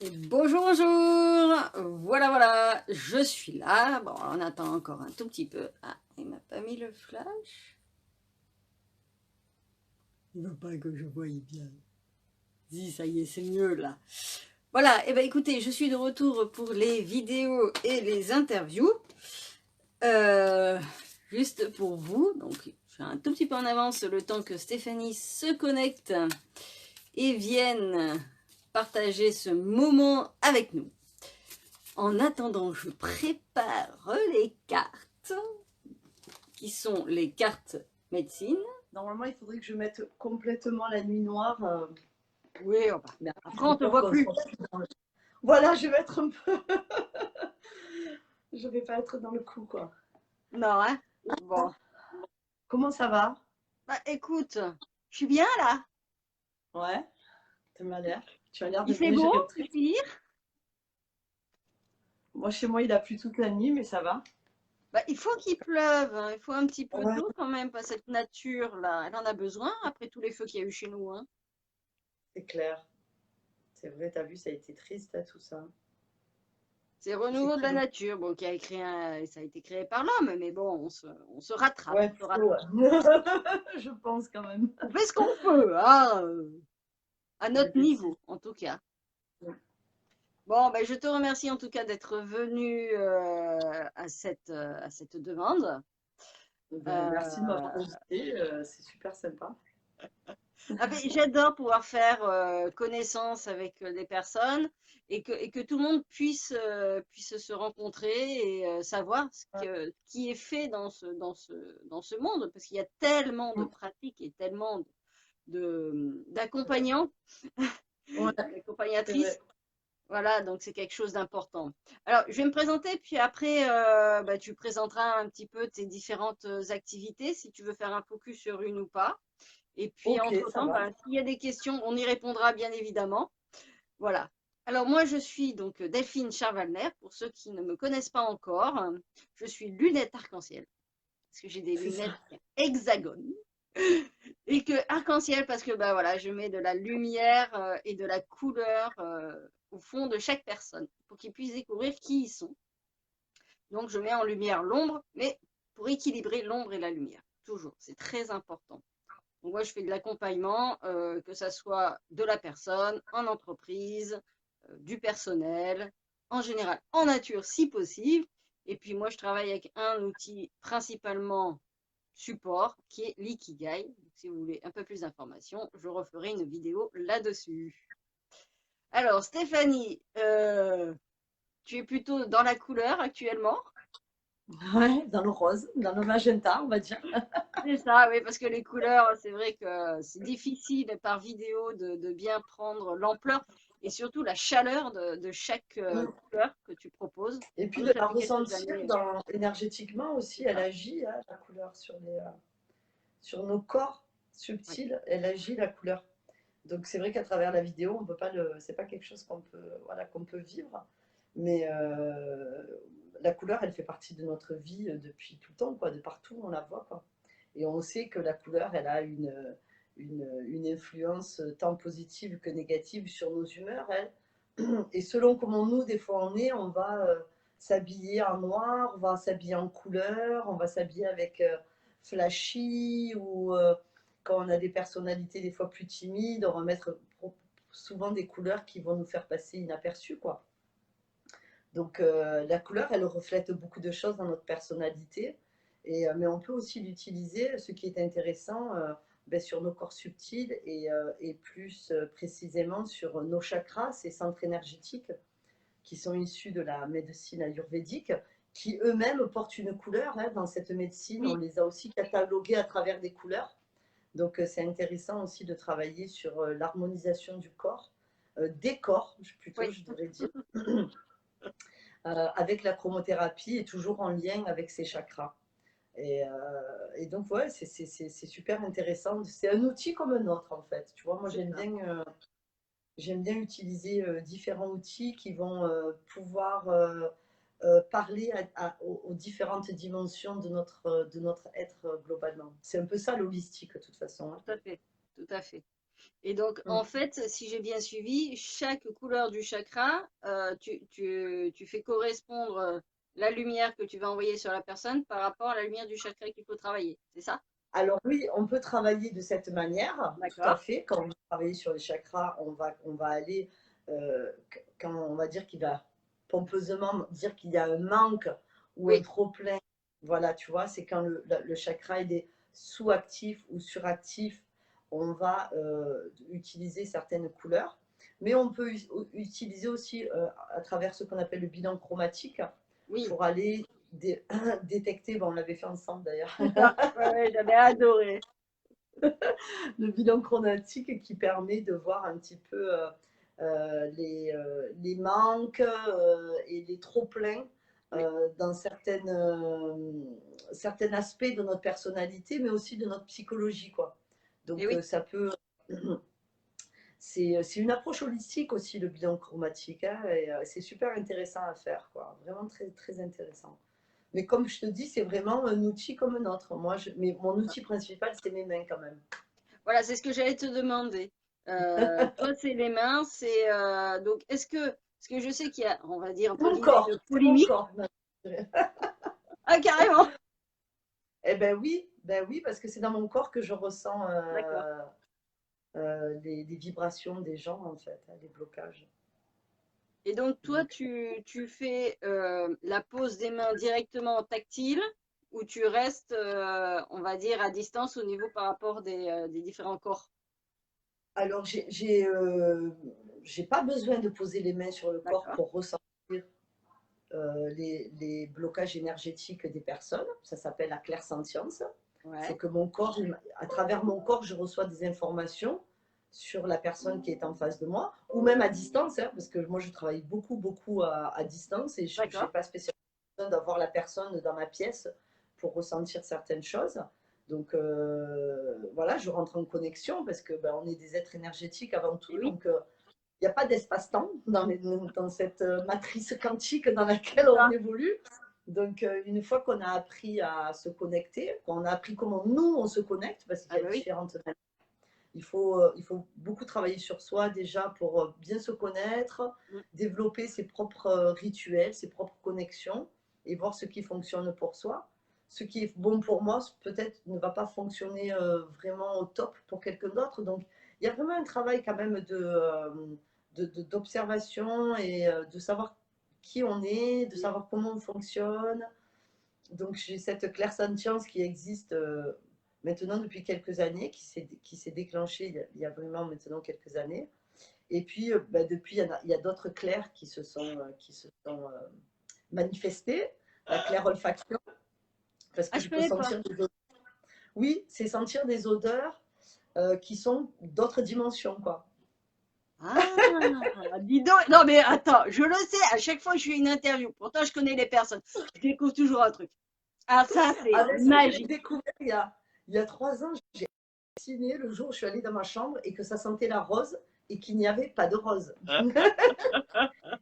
Bonjour, bonjour. Voilà, je suis là. Bon, on attend encore un tout petit peu. Ah, il m'a pas mis le flash. Il veut pas que je voie bien. Si, ça y est, c'est mieux là. Voilà, et ben écoutez, je suis de retour pour les vidéos et les interviews. Euh, Juste pour vous. Donc, je suis un tout petit peu en avance le temps que Stéphanie se connecte et vienne partager ce moment avec nous. En attendant, je prépare les cartes, qui sont les cartes médecine. Normalement, il faudrait que je mette complètement la nuit noire. Oui, Mais après j'ai on te peur voit qu'on plus. soit plus dans Voilà, je vais être un peu. Je vais pas être dans le coup, quoi. Non, hein. Bon. Comment ça va? Bah écoute, je suis bien là. Ouais, tu m'as l'air. Tu as l'air de Il fait bien beau gérer le truc. ici. Moi, chez moi, il a plu toute la nuit, mais ça va. Bah, il faut qu'il pleuve, hein. Il faut un petit peu Ouais, d'eau quand même, pas cette nature là. Elle en a besoin après tous les feux qu'il y a eu chez nous, hein. c'est clair. C'est vrai, t'as vu, ça a été triste, là, tout ça. C'est renouveau de la Effectivement. nature, bon, ça a été créé par l'homme, mais bon, on se rattrape, Ouais, on se plutôt, rattrape. ouais. Je pense quand même. On fait ce qu'on peut, hein, à C'est des notre bêtises. niveau, en tout cas. Bon, ben, je te remercie en tout cas d'être venu à cette demande. Ben, merci de m'avoir Euh, invité. C'est super sympa. J'adore pouvoir faire connaissance avec des personnes et que tout le monde puisse se rencontrer et savoir qui est fait dans ce monde, parce qu'il y a tellement de pratiques et tellement d'accompagnants, Ouais, c'est d'accompagnatrices. vrai. Voilà, donc c'est quelque chose d'important. Alors, je vais me présenter, puis après, bah, tu présenteras un petit peu tes différentes activités, si tu veux faire un focus sur une ou pas. Et puis, Ok, ça entre-temps, va. bah, s'il y a des questions, on y répondra bien évidemment. Voilà. Alors, moi, je suis donc Delphine Charvalner, pour ceux qui ne me connaissent pas encore. Je suis lunette arc-en-ciel, parce que j'ai des C'est ça. lunettes hexagones. Et que arc-en-ciel, parce que bah, voilà, je mets de la lumière et de la couleur au fond de chaque personne, pour qu'ils puissent découvrir qui ils sont. Donc, je mets en lumière l'ombre, mais pour équilibrer l'ombre et la lumière, toujours. C'est très important. Donc, moi, je fais de l'accompagnement, que ça soit de la personne, en entreprise, du personnel, en général en nature si possible. Et puis, moi, je travaille avec un outil principalement support qui est l'ikigai. Donc, si vous voulez un peu plus d'informations, je referai une vidéo là-dessus. Alors, Stéphanie, tu es plutôt dans la couleur actuellement. Ouais, dans le rose, dans le magenta, on va dire. C'est ça, oui, parce que les couleurs, c'est vrai que c'est difficile par vidéo de bien prendre l'ampleur et surtout la chaleur de chaque Mm. couleur que tu proposes. Et puis Nous, de ça la fait quelques ressentir années. énergétiquement aussi, C'est elle ça. agit, hein, la couleur, sur nos corps Oui. subtils, elle agit la couleur. Donc c'est vrai qu'à travers la vidéo, on peut pas c'est pas quelque chose qu'on peut, voilà, qu'on peut vivre, mais la couleur, elle fait partie de notre vie depuis tout le temps, quoi, de partout on la voit, quoi. Et on sait que la couleur, elle a une influence tant positive que négative sur nos humeurs, elle. Et selon comment nous, des fois, on est, on va s'habiller en noir, on va s'habiller en couleur, on va s'habiller avec flashy, ou quand on a des personnalités des fois plus timides, on va mettre souvent des couleurs qui vont nous faire passer inaperçues, quoi. Donc la couleur, elle reflète beaucoup de choses dans notre personnalité, mais on peut aussi l'utiliser, ce qui est intéressant, ben, sur nos corps subtils et plus précisément sur nos chakras, ces centres énergétiques qui sont issus de la médecine ayurvédique, qui eux-mêmes portent une couleur, hein, dans cette médecine. On Oui, les a aussi catalogués à travers des couleurs. Donc c'est intéressant aussi de travailler sur l'harmonisation du corps, des corps plutôt, oui. je devrais dire, avec la chromothérapie et toujours en lien avec ses chakras. Et donc, ouais, c'est super intéressant. C'est un outil comme un autre, en fait. Tu vois, moi, C'est ça. j'aime bien utiliser différents outils qui vont pouvoir parler aux différentes dimensions de notre être globalement. C'est un peu ça l'holistique, de toute façon, hein. Tout à fait. Tout à fait. Et donc, Mm. en fait, si j'ai bien suivi, chaque couleur du chakra, tu fais correspondre la lumière que tu vas envoyer sur la personne par rapport à la lumière du chakra qu'il faut travailler. C'est ça? Alors oui, on peut travailler de cette manière, tout à D'accord. fait. Quand on va travailler sur les chakras, on va aller, quand on va dire qu'il va pompeusement dire qu'il y a un manque ou un Oui, trop-plein, voilà, tu vois, c'est quand le chakra il est sous-actif ou suractif, on va utiliser certaines couleurs. Mais on peut utiliser aussi à travers ce qu'on appelle le bilan chromatique oui, pour aller détecter, bon, on l'avait fait ensemble d'ailleurs, c'est ça. Ouais, ouais, j'avais adoré. le bilan chromatique qui permet de voir un petit peu les manques et les trop-pleins Oui, dans certains aspects de notre personnalité, mais aussi de notre psychologie, quoi. et Donc oui. ça peut... C'est une approche holistique aussi, le bilan chromatique, hein, et c'est super intéressant à faire, quoi. Vraiment très, très intéressant. Mais comme je te dis, c'est vraiment un outil comme un autre. Mais mon outil principal, c'est mes mains quand même. Voilà, c'est ce que j'allais te demander. Toi, c'est les mains, c'est donc parce que je sais qu'il y a, on va dire entre Mon guillemets, une corps, c'est mon polémique. corps. Ah, carrément. Eh ben oui, parce que c'est dans mon corps que je ressens D'accord. les vibrations des gens, en fait, hein, les blocages. Et donc, toi, Donc, tu fais la pose des mains directement tactile ou tu restes, on va dire, à distance au niveau par rapport des différents corps? alors, j'ai pas besoin de poser les mains sur le corps D'accord. pour ressentir les blocages énergétiques des personnes. Ça s'appelle la clairsentience. C'est Ouais. que mon corps, à travers mon corps, je reçois des informations sur la personne qui est en face de moi, ou même à distance, hein, parce que moi je travaille beaucoup, beaucoup à distance et je n'ai D'accord. pas spécialement besoin d'avoir la personne dans ma pièce pour ressentir certaines choses. Donc voilà, je rentre en connexion parce que ben, on est des êtres énergétiques avant Et tout, oui. donc il n'y a pas d'espace-temps dans cette matrice quantique dans laquelle C'est on ça. évolue. Donc, une fois qu'on a appris à se connecter, qu'on a appris comment nous, on se connecte, parce qu'il Ah y a bah oui. différentes manières, il faut beaucoup travailler sur soi déjà pour bien se connaître, Mm. développer ses propres rituels, ses propres connexions et voir ce qui fonctionne pour soi. Ce qui est bon pour moi, peut-être ne va pas fonctionner vraiment au top pour quelqu'un d'autre. Donc, il y a vraiment un travail quand même d'observation et de savoir qui on est, de Mm. savoir comment on fonctionne. Donc j'ai cette clairsentience qui existe maintenant depuis quelques années, qui s'est déclenchée il y a vraiment maintenant quelques années. Et puis bah, depuis, il y a d'autres clairs qui se sont manifestés. La claire olfaction, parce Ah, que je je peux connais pas. sentir des odeurs. Oui, c'est sentir des odeurs qui sont d'autres dimensions, quoi. Ah, dis donc. Non, mais attends, je le sais, à chaque fois que je fais une interview, pourtant je connais les personnes, je découvre toujours un truc. Ah, ça, c'est Ah ben ça, je l'ai magique. découvert il y a 3 ans. J'ai signé le jour où je suis allée dans ma chambre et que ça sentait la rose et qu'il n'y avait pas de rose.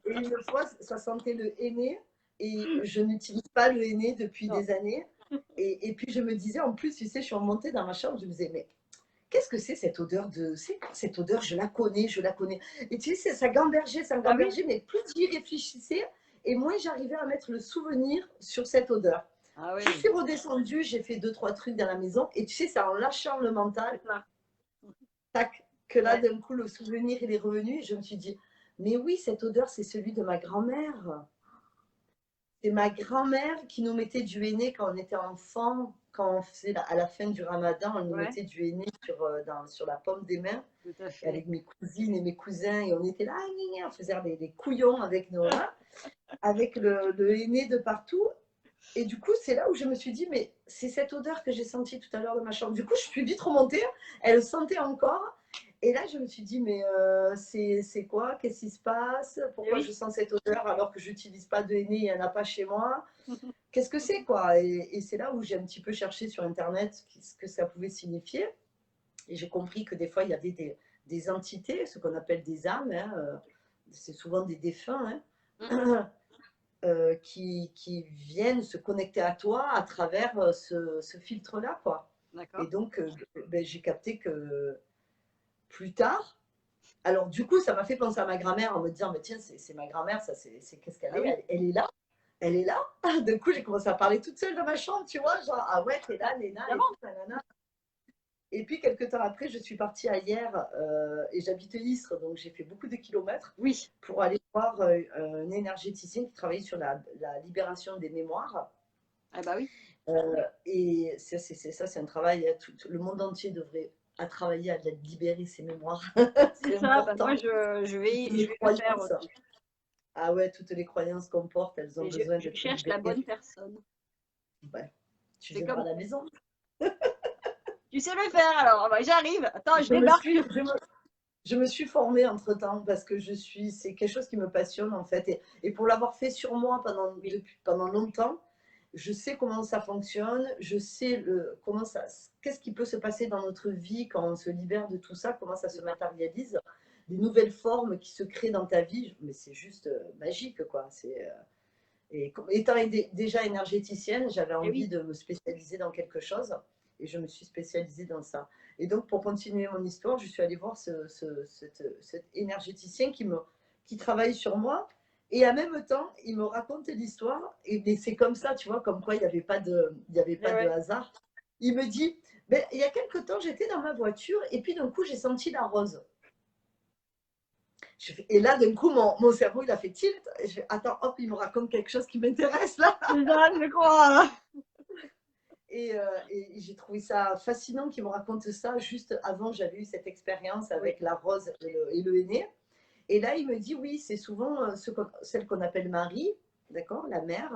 Et une fois, ça sentait le henné et je n'utilise pas le henné depuis Non. des années. Et puis je me disais, en plus, tu sais, je suis remontée dans ma chambre, je me disais, mais qu'est-ce que c'est cette odeur de... C'est quoi cette odeur? Je la connais, je la connais. Et tu sais, ça Ah oui? gambergeait, mais plus j'y réfléchissais, et moins j'arrivais à mettre le souvenir sur cette odeur. Ah Je oui, suis redescendue, j'ai fait 2, 3 trucs dans la maison, et tu sais, c'est en lâchant le mental, c'est ça. tac, que là, Ouais. d'un coup, le souvenir, il est revenu, et je me suis dit, mais oui, cette odeur, c'est celui de ma grand-mère. C'est ma grand-mère qui nous mettait du henné quand on était enfant, quand on faisait à la fin du ramadan, on nous Ouais, mettait du henné sur la paume des mains, tout à fait. avec mes cousines et mes cousins, et on était là, on faisait les couillons avec nos mains, avec le henné de partout. Et du coup, c'est là où je me suis dit, mais c'est cette odeur que j'ai sentie tout à l'heure de ma chambre. Du coup, je suis vite remontée, elle sentait encore. Et là, je me suis dit, mais c'est quoi? Qu'est-ce qui se passe? Eh Pourquoi je oui. sens cette odeur alors que je n'utilise pas de henné, il n'y en a pas chez moi? Qu'est-ce que c'est, quoi? Et c'est là où j'ai un petit peu cherché sur Internet ce que ça pouvait signifier. Et j'ai compris que des fois, il y avait des entités, ce qu'on appelle des âmes, hein, c'est souvent des défunts, Mm. hein, qui viennent se connecter à toi à travers ce filtre-là, quoi. Et D'accord. donc, ben, j'ai capté que plus tard, alors du coup, ça m'a fait penser à ma grand-mère en me disant, mais tiens, c'est ma grand-mère, ça, qu'est-ce qu'elle Ah est, oui, elle est là. Elle est là. Du coup, j'ai commencé à parler toute seule dans ma chambre, tu vois, genre, ah ouais, t'es là, Léna, et évidemment. tout, nanana. Et puis, quelques temps après, je suis partie à Hyères et j'habite Istres, donc j'ai fait beaucoup de kilomètres Oui. pour aller voir un énergéticien qui travaillait sur la libération des mémoires. Ah bah oui. Et c'est un travail, le monde entier devrait à travailler à libérer ses mémoires. C'est C'est ça, bah moi important. Toutes je les vais le faire croyances. aussi. Ah ouais, toutes les croyances qu'on porte, elles ont Mais besoin je d'être cherche la libérées. bonne personne. Ouais. Tu C'est viendras comme à la maison. tu sais le faire alors, bah, j'arrive. Attends, je Je me débarque. suis, je me, je me suis formée entre-temps parce que c'est quelque chose qui me passionne en fait. Et pour l'avoir fait sur moi Oui, pendant longtemps, je sais comment ça fonctionne, je sais qu'est-ce qui peut se passer dans notre vie quand on se libère de tout ça, comment ça c'est se ça. matérialise, des nouvelles formes qui se créent dans ta vie, mais c'est juste magique quoi. Et étant déjà énergéticienne, j'avais Et envie oui, de me spécialiser dans quelque chose et je me suis spécialisée dans ça. Et donc, pour continuer mon histoire, je suis allée voir cet énergéticien qui travaille sur moi. Et en même temps, il me raconte l'histoire. Et c'est comme ça, tu vois, comme quoi il y avait et pas de ouais. hasard. Il me dit, ben, il y a quelque temps, j'étais dans ma voiture et puis d'un coup, j'ai senti la rose. Et là, d'un coup, mon cerveau, il a fait tilt. Et je fais, attends, hop, il me raconte quelque chose qui m'intéresse là. C'est ça, je crois. Et j'ai trouvé ça fascinant qu'il me raconte ça. Juste avant, j'avais eu cette expérience Oui, avec la rose et le henné. Et là, il me dit, oui, c'est souvent celle qu'on appelle Marie, d'accord, la mère,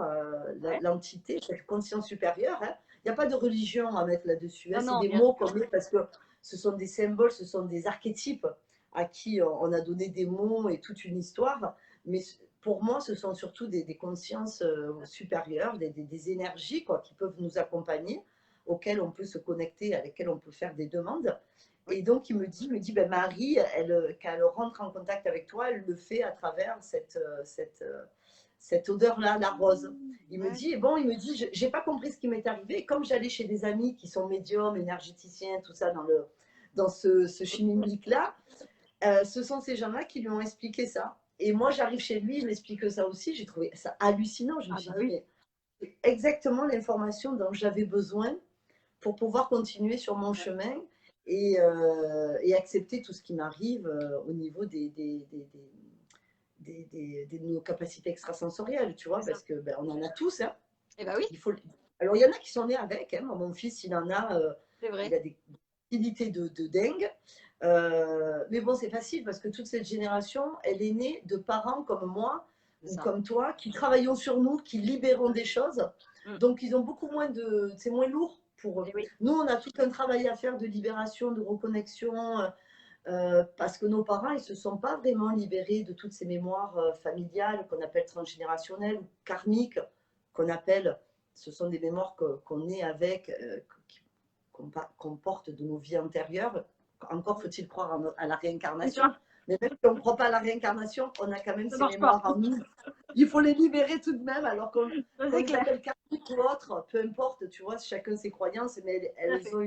ouais. l'entité, cette conscience supérieure. Hein. Il n'y a pas de religion à mettre là-dessus. Hein. Non, C'est non, des bien mots sûr. qu'on met parce que ce sont des symboles, ce sont des archétypes à qui on a donné des mots et toute une histoire. Mais pour moi, ce sont surtout des consciences supérieures, des énergies quoi, qui peuvent nous accompagner, auxquelles on peut se connecter, avec lesquelles on peut faire des demandes. Oui. Et donc, il me dit ben, Marie, quand elle rentre en contact avec toi, elle le fait à travers cette odeur-là, la rose. Il me Ouais. dit, et bon, il me dit, j'ai pas compris ce qui m'est arrivé. Et comme j'allais chez des amis qui sont médiums, énergéticiens, tout ça, dans ce chimimique-là, ce sont ces gens-là qui lui ont expliqué ça. Et moi, j'arrive chez lui, il m'explique ça aussi. J'ai trouvé ça hallucinant. Je me Ah suis bah dit, oui, mais c'est exactement l'information dont j'avais besoin pour pouvoir continuer sur mon ouais, chemin et accepter tout ce qui m'arrive au niveau de nos capacités extrasensorielles, tu vois, c'est ça. parce que ben, on en a tous. Hein. Et bah oui, Il faut... Alors, il y en a qui sont nés avec. Hein. Mon fils, il en a, c'est il vrai. a des facilités de dingue. Mais bon, c'est facile parce que toute cette génération, elle est née de parents comme moi C'est ou ça. comme toi, qui travaillons sur nous, qui libérons des choses. Mm. Donc, ils ont beaucoup moins de. C'est moins lourd pour eux. Et oui, Nous, on a tout un travail à faire de libération, de reconnexion, parce que nos parents, ils ne se sont pas vraiment libérés de toutes ces mémoires familiales qu'on appelle transgénérationnelles ou karmiques, qu'on appelle, ce sont des mémoires qu'on est avec, qu'on porte de nos vies antérieures. Encore faut-il croire à la c'est réincarnation, ça. mais même si on ne croit pas à la réincarnation, on a quand même Ça ces marche pas. mémoires en nous. Il faut les libérer tout de même, alors Ça, qu'on c'est les clair. appelle karmiques ou autres, peu importe, tu vois, chacun ses croyances, mais Tout à elles fait. ont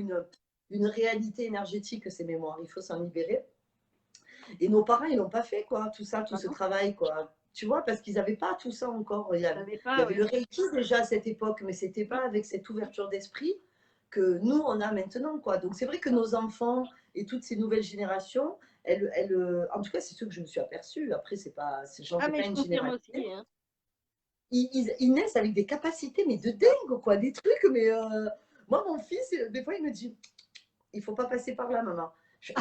une réalité énergétique, ces mémoires. Il faut s'en libérer. Et nos parents, ils n'ont pas fait, quoi, tout ça, tout Bah ce non, travail, quoi. Tu vois, parce qu'ils n'avaient pas tout ça encore. je savais Il y pas, avait oui. le Reiki déjà à cette époque, mais c'était Mm. pas avec cette ouverture d'esprit que nous, on a maintenant, quoi. Donc, c'est vrai que nos enfants et toutes ces nouvelles générations, en tout cas, c'est ce que je me suis aperçue. Après, j'en Ah fais mais pas je une confirme généralité. aussi, hein. Ils naissent avec des capacités, mais de C'est ça. dingue, quoi. Des trucs, mais moi, mon fils, des fois, il me dit, il faut pas passer par là, maman.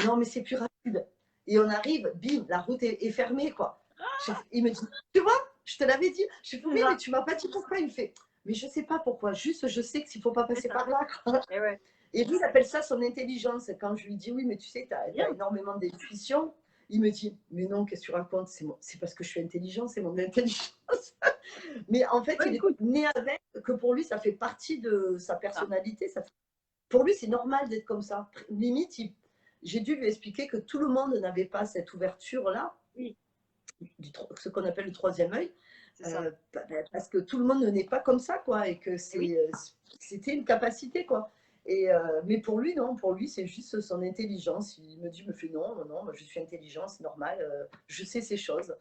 Non, mais c'est plus rapide. Et on arrive, bim, la route est fermée, quoi. Il me dit, tu vois, je te l'avais dit. Je fais, C'est oui, mais ça. tu m'as pas dit pourquoi. Il me fait, mais je sais pas pourquoi. Juste, je sais qu'il faut pas C'est passer ça. par là, quoi. Et ouais. Et lui, il appelle ça son intelligence. Quand je lui dis, oui, mais tu sais, tu C'est as bien. énormément d'intuition, il me dit, mais non, qu'est-ce que tu racontes? C'est parce que je suis intelligent, c'est mon intelligence. Mais en fait, Ouais, il est écoute, né avec, que pour lui, ça fait partie de sa c'est ça. personnalité. Pour lui, c'est normal d'être comme ça. Limite, j'ai dû lui expliquer que tout le monde n'avait pas cette ouverture-là, Oui, ce qu'on appelle le troisième œil, c'est ça. parce que tout le monde n'est pas comme ça, quoi, et que Et oui, c'était une capacité, quoi. Mais pour lui, non, pour lui, c'est juste son intelligence. Il me fait non, non, non, moi, je suis intelligent, c'est normal, je sais ces choses.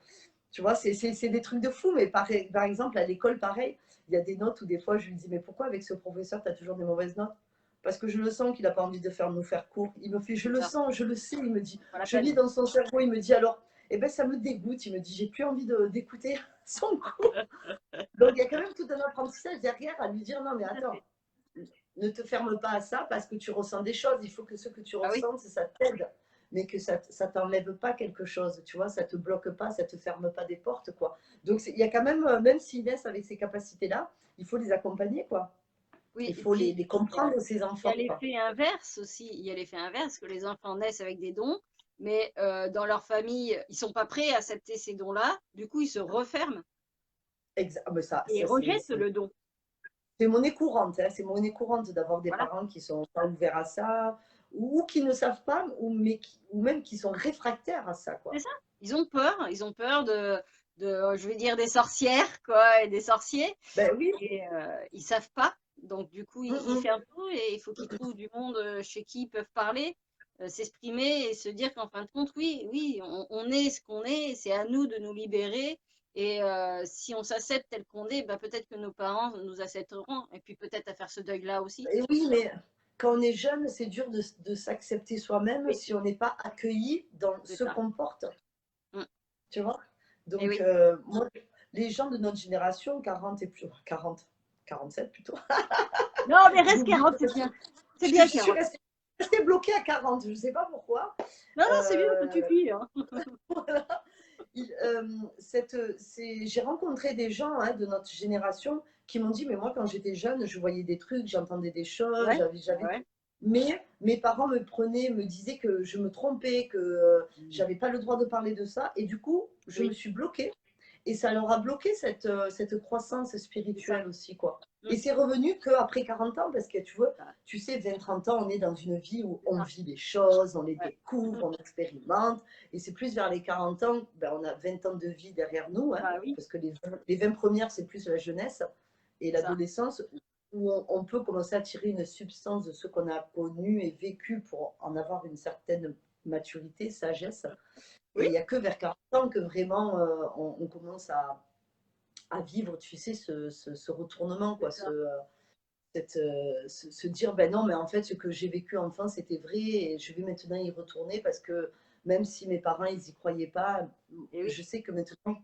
Tu vois, c'est des trucs de fou, mais par exemple, à l'école, pareil, il y a des notes où des fois, je lui dis, mais pourquoi avec ce professeur, tu as toujours des mauvaises notes? Parce que je le sens qu'il n'a pas envie de nous faire court. Il me fait, je C'est le ça, sens, je le sais, il me dit, pas la je lis peine. dans son cerveau, il me dit alors, eh ben ça me dégoûte, il me dit, j'ai plus envie d'écouter son cours. Donc il y a quand même tout un apprentissage derrière à lui dire, non mais Tout à attends, fait. ne te ferme pas à ça parce que tu ressens des choses. Il faut que ce que tu Ah oui, ressens, ça t'aide, mais que ça ne t'enlève pas quelque chose, tu vois, ça te bloque pas, ça te ferme pas des portes, quoi. Donc il y a quand même s'il laisse avec ces capacités-là, il faut les accompagner, quoi. oui. Il Et faut puis, les comprendre, ces il y a enfants, quoi. l'effet inverse aussi. Il y a l'effet inverse que les enfants naissent avec des dons, mais dans leur famille, ils sont pas prêts à accepter ces dons-là. Du coup, ils se referment Mais et rejettent le don. c'est monnaie courante, hein, c'est monnaie courante d'avoir des Voilà, parents qui sont pas ouverts à ça, ou qui ne savent pas, ou même qui sont réfractaires à ça, c'est quoi. ça. Ils ont peur je vais dire, des sorcières, quoi, et des sorciers. Ben oui. Et ils savent pas. Donc, du coup, ils Mm, ferment tout et il faut qu'ils trouvent du monde chez qui ils peuvent parler, s'exprimer et se dire qu'en fin de compte, oui, oui, on est ce qu'on est, c'est à nous de nous libérer. Et si on s'accepte tel qu'on est, bah, peut-être que nos parents nous accepteront. Et puis peut-être à faire ce deuil-là aussi. Et oui, mais quand on est jeune, c'est dur de s'accepter soi-même Oui, si on n'est pas accueilli dans c'est ce ça. qu'on porte, Mm. tu vois. Et Donc, oui. moi, les gens de notre génération, 40 et plus, 40, 47 plutôt, Non, mais reste j'oublie, 40, c'est bien. C'est je bien suis 40. restée bloquée à 40, je ne sais pas pourquoi. Non, non, c'est bien, ça Euh, suffit, hein. voilà. J'ai rencontré des gens, hein, de notre génération qui m'ont dit, mais moi quand j'étais jeune, je voyais des trucs, j'entendais des choses, Ouais, ouais. mais mes parents me disaient que je me trompais, que Mm. j'avais pas le droit de parler de ça, et du coup, je me Oui, suis bloquée. Et ça leur a bloqué cette croissance c'est ça. spirituelle aussi, quoi. Mm. Et c'est revenu qu'après 40 ans, parce que tu vois, Ça, tu sais, 20-30 ans, on est dans une vie où c'est on ça. vit des choses, on les Ouais. découvre, on expérimente. Et c'est plus vers les 40 ans, ben, on a 20 ans de vie derrière nous, hein, Bah oui, parce que les 20 premières, c'est plus la jeunesse et c'est ça. l'adolescence, où on peut commencer à tirer une substance de ce qu'on a connu et vécu pour en avoir une certaine maturité, sagesse. Et Oui, il n'y a que vers 40 ans que vraiment on commence à vivre, tu sais, ce retournement, c'est quoi, ça. se dire, ben non, mais en fait, ce que j'ai vécu enfant, c'était vrai, et je vais maintenant y retourner parce que même si mes parents, ils y croyaient pas, Et oui, je sais que maintenant,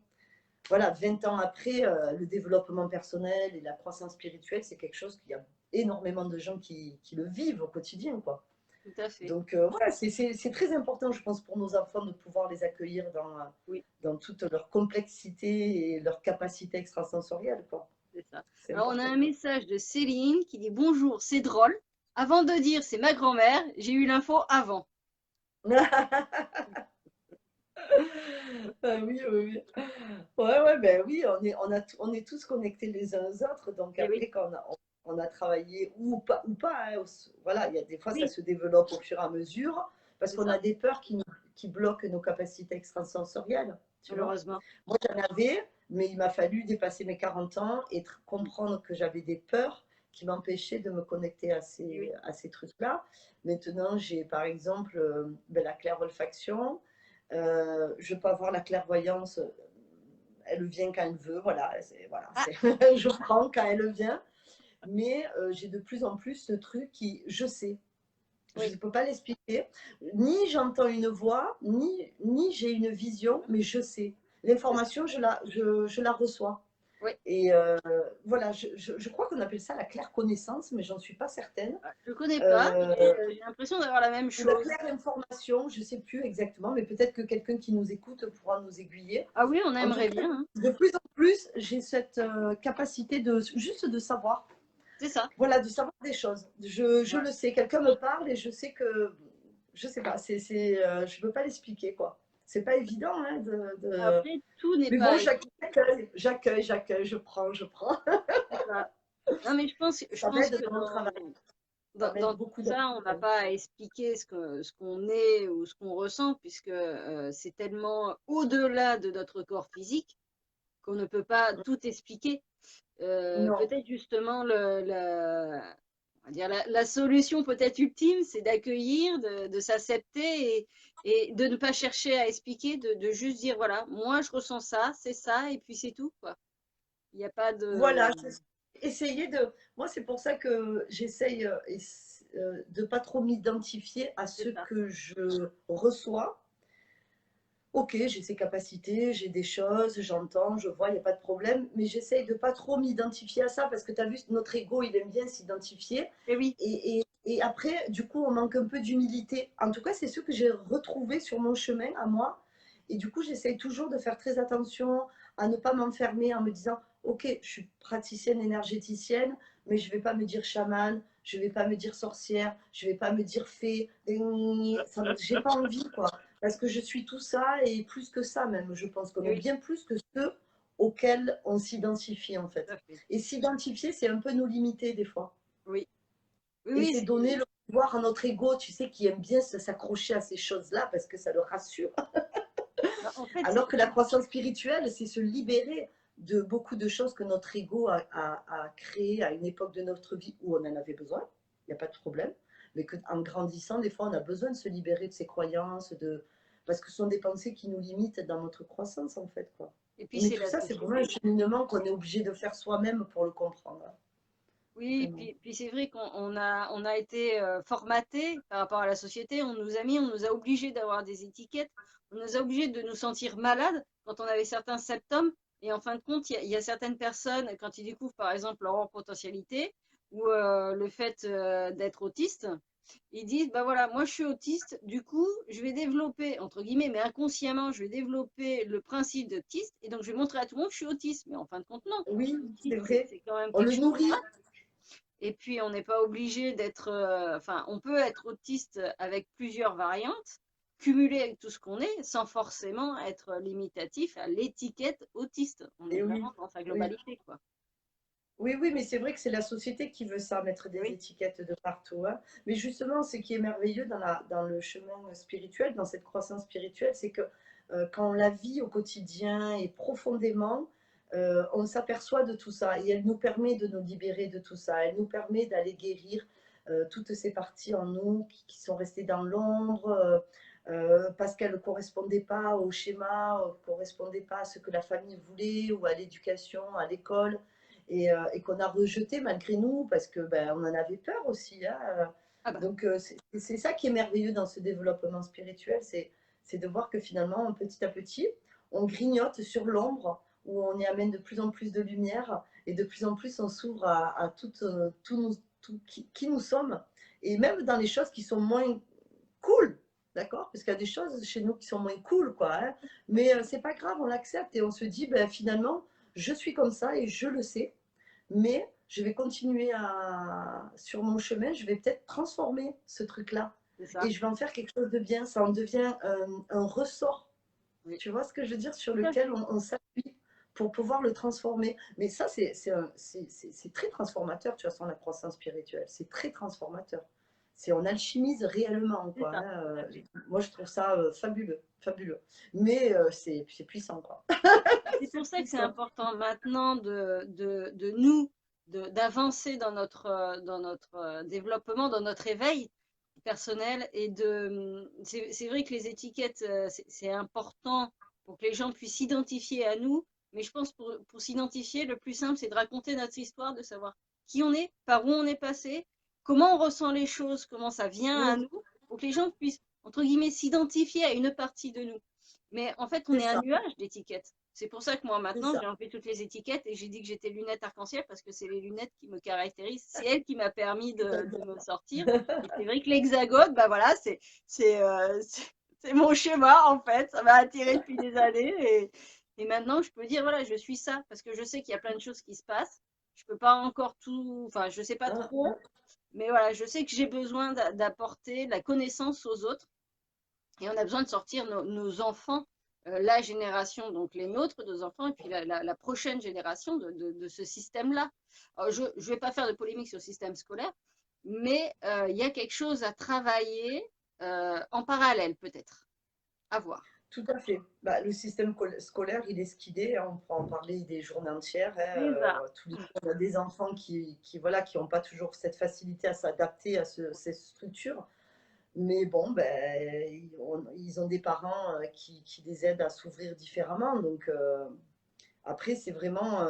voilà, 20 ans après, le développement personnel et la croissance spirituelle, c'est quelque chose qu'il y a énormément de gens qui le vivent au quotidien, quoi. tout à fait. Donc voilà, c'est très important, je pense, pour nos enfants de pouvoir les accueillir Oui, dans toute leur complexité et leur capacité extrasensorielle, quoi. c'est ça. C'est Alors, on a important. un message de Céline qui dit bonjour, c'est drôle. Avant de dire c'est ma grand-mère, j'ai eu l'info avant. Ah oui, oui, oui. Ouais, ouais, ben oui, on est tous connectés les uns aux autres. Donc Et oui, après, quand on a travaillé ou pas, hein, voilà, il y a des fois, ça oui, se développe au fur et à mesure parce c'est qu'on a ça, des peurs qui bloquent nos capacités extrasensorielles, tu vois. malheureusement. Moi, j'en avais, mais il m'a fallu dépasser mes 40 ans et comprendre que j'avais des peurs qui m'empêchaient de me connecter Et oui, à ces trucs-là. Maintenant, j'ai par exemple ben, la claire-olfaction. Je peux avoir la clairvoyance, elle vient quand elle veut, voilà, voilà ah, je prends quand elle vient, mais j'ai de plus en plus ce truc qui, je sais, je oui, ne peux pas l'expliquer, ni j'entends une voix, ni j'ai une vision, mais je sais. c'est ça. L'information, je la reçois. Oui, Et voilà, je crois qu'on appelle ça la claire connaissance, mais j'en suis pas certaine. je connais pas, Euh, mais j'ai l'impression d'avoir la même ou la chose. claire information, je ne sais plus exactement, mais peut-être que quelqu'un qui nous écoute pourra nous aiguiller. Ah oui, on En tout aimerait cas, bien, hein. de plus en plus, j'ai cette capacité de juste de savoir, C'est ça. voilà, de savoir des choses. Je Ouais. le sais, quelqu'un me parle et je sais que, je sais pas, je peux pas l'expliquer, quoi. C'est pas évident, hein, Après, tout n'est mais bon, pas j'accueille, je prends, je prends. c'est ça. Non, mais je Ça pense m'aide que dans mon travail, ça dans m'aide tout beaucoup dans ça, on mon n'a travail. pas à expliquer ce qu'on est ou ce qu'on ressent, puisque c'est tellement au-delà de notre corps physique qu'on ne peut pas tout expliquer. Non. Peut-être justement va dire, la solution peut-être ultime, c'est d'accueillir, de s'accepter et de ne pas chercher à expliquer, de juste dire, voilà, moi je ressens ça, c'est ça, et puis c'est tout, quoi. Il n'y a pas de... Voilà, essayer de. Moi, c'est pour ça que j'essaye de pas trop m'identifier à ce C'est ça. que je reçois. Ok, j'ai ces capacités, j'ai des choses, j'entends, je vois, il n'y a pas de problème, mais j'essaye de pas trop m'identifier à ça parce que tu as vu, notre ego, il aime bien s'identifier. Et oui, Et après, du coup, on manque un peu d'humilité. En tout cas, c'est ce que j'ai retrouvé sur mon chemin à moi. Et du coup, j'essaye toujours de faire très attention à ne pas m'enfermer en me disant, ok, je suis praticienne énergéticienne, mais je ne vais pas me dire chamane, je ne vais pas me dire sorcière, je ne vais pas me dire fée. J'ai pas envie, quoi. Parce que je suis tout ça et plus que ça même. Je pense qu'on et est oui, bien plus que ceux auxquels on s'identifie en tout fait. à fait. Et s'identifier, c'est un peu nous limiter des fois. Oui, oui, Et oui, c'est donner le pouvoir à notre ego, tu sais, qui aime bien s'accrocher à ces choses-là parce que ça le rassure. bah, en fait, Alors que la croissance spirituelle, c'est se libérer de beaucoup de choses que notre ego a créées à une époque de notre vie où on en avait besoin, il n'y a pas de problème, mais qu'en grandissant, des fois, on a besoin de se libérer de ses croyances, parce que ce sont des pensées qui nous limitent dans notre croissance, en fait. Quoi. et puis Mais c'est tout la ça, c'est vraiment un société. cheminement qu'on est obligé de faire soi-même pour le comprendre. Oui, Vraiment. puis c'est vrai qu'on a été formaté par rapport à la société. On nous a obligés d'avoir des étiquettes. On nous a obligés de nous sentir malades quand on avait certains symptômes. Et en fin de compte, il y a certaines personnes, quand ils découvrent par exemple leur hors potentialité ou le fait d'être autiste, ils disent, bah voilà, moi je suis autiste, du coup, je vais développer, entre guillemets, mais inconsciemment, je vais développer le principe d'autiste, et donc je vais montrer à tout le monde que je suis autiste. Mais en fin de compte, non. Oui, c'est L'autiste, vrai. c'est quand même On quelque le chose. nourrit. Et puis, on n'est pas obligé d'être. Enfin, on peut être autiste avec plusieurs variantes, cumulées avec tout ce qu'on est, sans forcément être limitatif à l'étiquette autiste. On est Et oui, vraiment dans sa oui. globalité, quoi. Oui, oui, mais c'est vrai que c'est la société qui veut ça, mettre des Oui, étiquettes de partout, hein. Mais justement, ce qui est merveilleux dans le chemin spirituel, dans cette croissance spirituelle, c'est que quand on la vit au quotidien et profondément, on s'aperçoit de tout ça et elle nous permet de nous libérer de tout ça. Elle nous permet d'aller guérir toutes ces parties en nous qui sont restées dans l'ombre. Parce qu'elles ne correspondaient pas au schéma, ne correspondaient pas à ce que la famille voulait ou à l'éducation, à l'école et qu'on a rejeté malgré nous parce que ben, on en avait peur aussi. Hein. ah bah, Donc c'est ça qui est merveilleux dans ce développement spirituel, c'est de voir que finalement, petit à petit, on grignote sur l'ombre où on y amène de plus en plus de lumière et de plus en plus on s'ouvre à tout qui nous sommes et même dans les choses qui sont moins cool, d'accord. Parce qu'il y a des choses chez nous qui sont moins cool, quoi. Hein. Mais c'est pas grave, on l'accepte et on se dit, ben, finalement, je suis comme ça et je le sais mais je vais continuer sur mon chemin, je vais peut-être transformer ce truc-là c'est et ça. je vais en faire quelque chose de bien. Ça en devient un ressort, Oui, tu vois ce que je veux dire, sur tout à lequel fait. on s'appuie pour pouvoir le transformer. Mais ça, c'est très transformateur, tu vois, sans la croissance spirituelle. C'est très transformateur. On alchimise réellement, C'est quoi. ça, Hein. tout à fait. Moi, je trouve ça fabuleux, fabuleux. Mais c'est puissant, quoi. C'est pour C'est ça que c'est puissant. important maintenant de nous, d'avancer dans notre développement, dans notre éveil personnel. C'est vrai que les étiquettes, c'est important pour que les gens puissent s'identifier à nous. Mais je pense pour s'identifier, le plus simple, c'est de raconter notre histoire, de savoir qui on est, par où on est passé, comment on ressent les choses, comment ça vient à Oui, nous, pour que les gens puissent, entre guillemets, s'identifier à une partie de nous. Mais en fait, on c'est est un ça, nuage d'étiquettes. C'est pour ça que moi, c'est maintenant, ça. j'ai enlevé toutes les étiquettes et j'ai dit que j'étais lunettes arc-en-ciel parce que c'est les lunettes qui me caractérisent. C'est elle qui m'a permis de me sortir. Et c'est vrai que l'hexagone, bah voilà, c'est euh, c'est c'est mon schéma en fait. Ça m'a attiré depuis des années et maintenant, je peux dire, voilà, je suis ça parce que je sais qu'il y a plein de choses qui se passent. Je peux pas encore tout, enfin, je sais pas Hein, trop, mais voilà, je sais que j'ai besoin d'apporter de la connaissance aux autres et on a besoin de sortir nos enfants, la génération, donc les nôtres, nos enfants, et puis la prochaine génération de ce système-là. Je ne vais pas faire de polémique sur le système scolaire, mais il y a quelque chose à travailler en parallèle, peut-être, à voir. Tout à fait. Bah, le système scolaire, il est ce qu'il est, hein. On pourra en parler des journées entières, hein. C'est ça. Tous les jours, on a des enfants voilà, qui n'ont pas toujours cette facilité à s'adapter à ces structures. Mais bon, ben, ils ont des parents qui les aident à s'ouvrir différemment. Donc, après, c'est vraiment,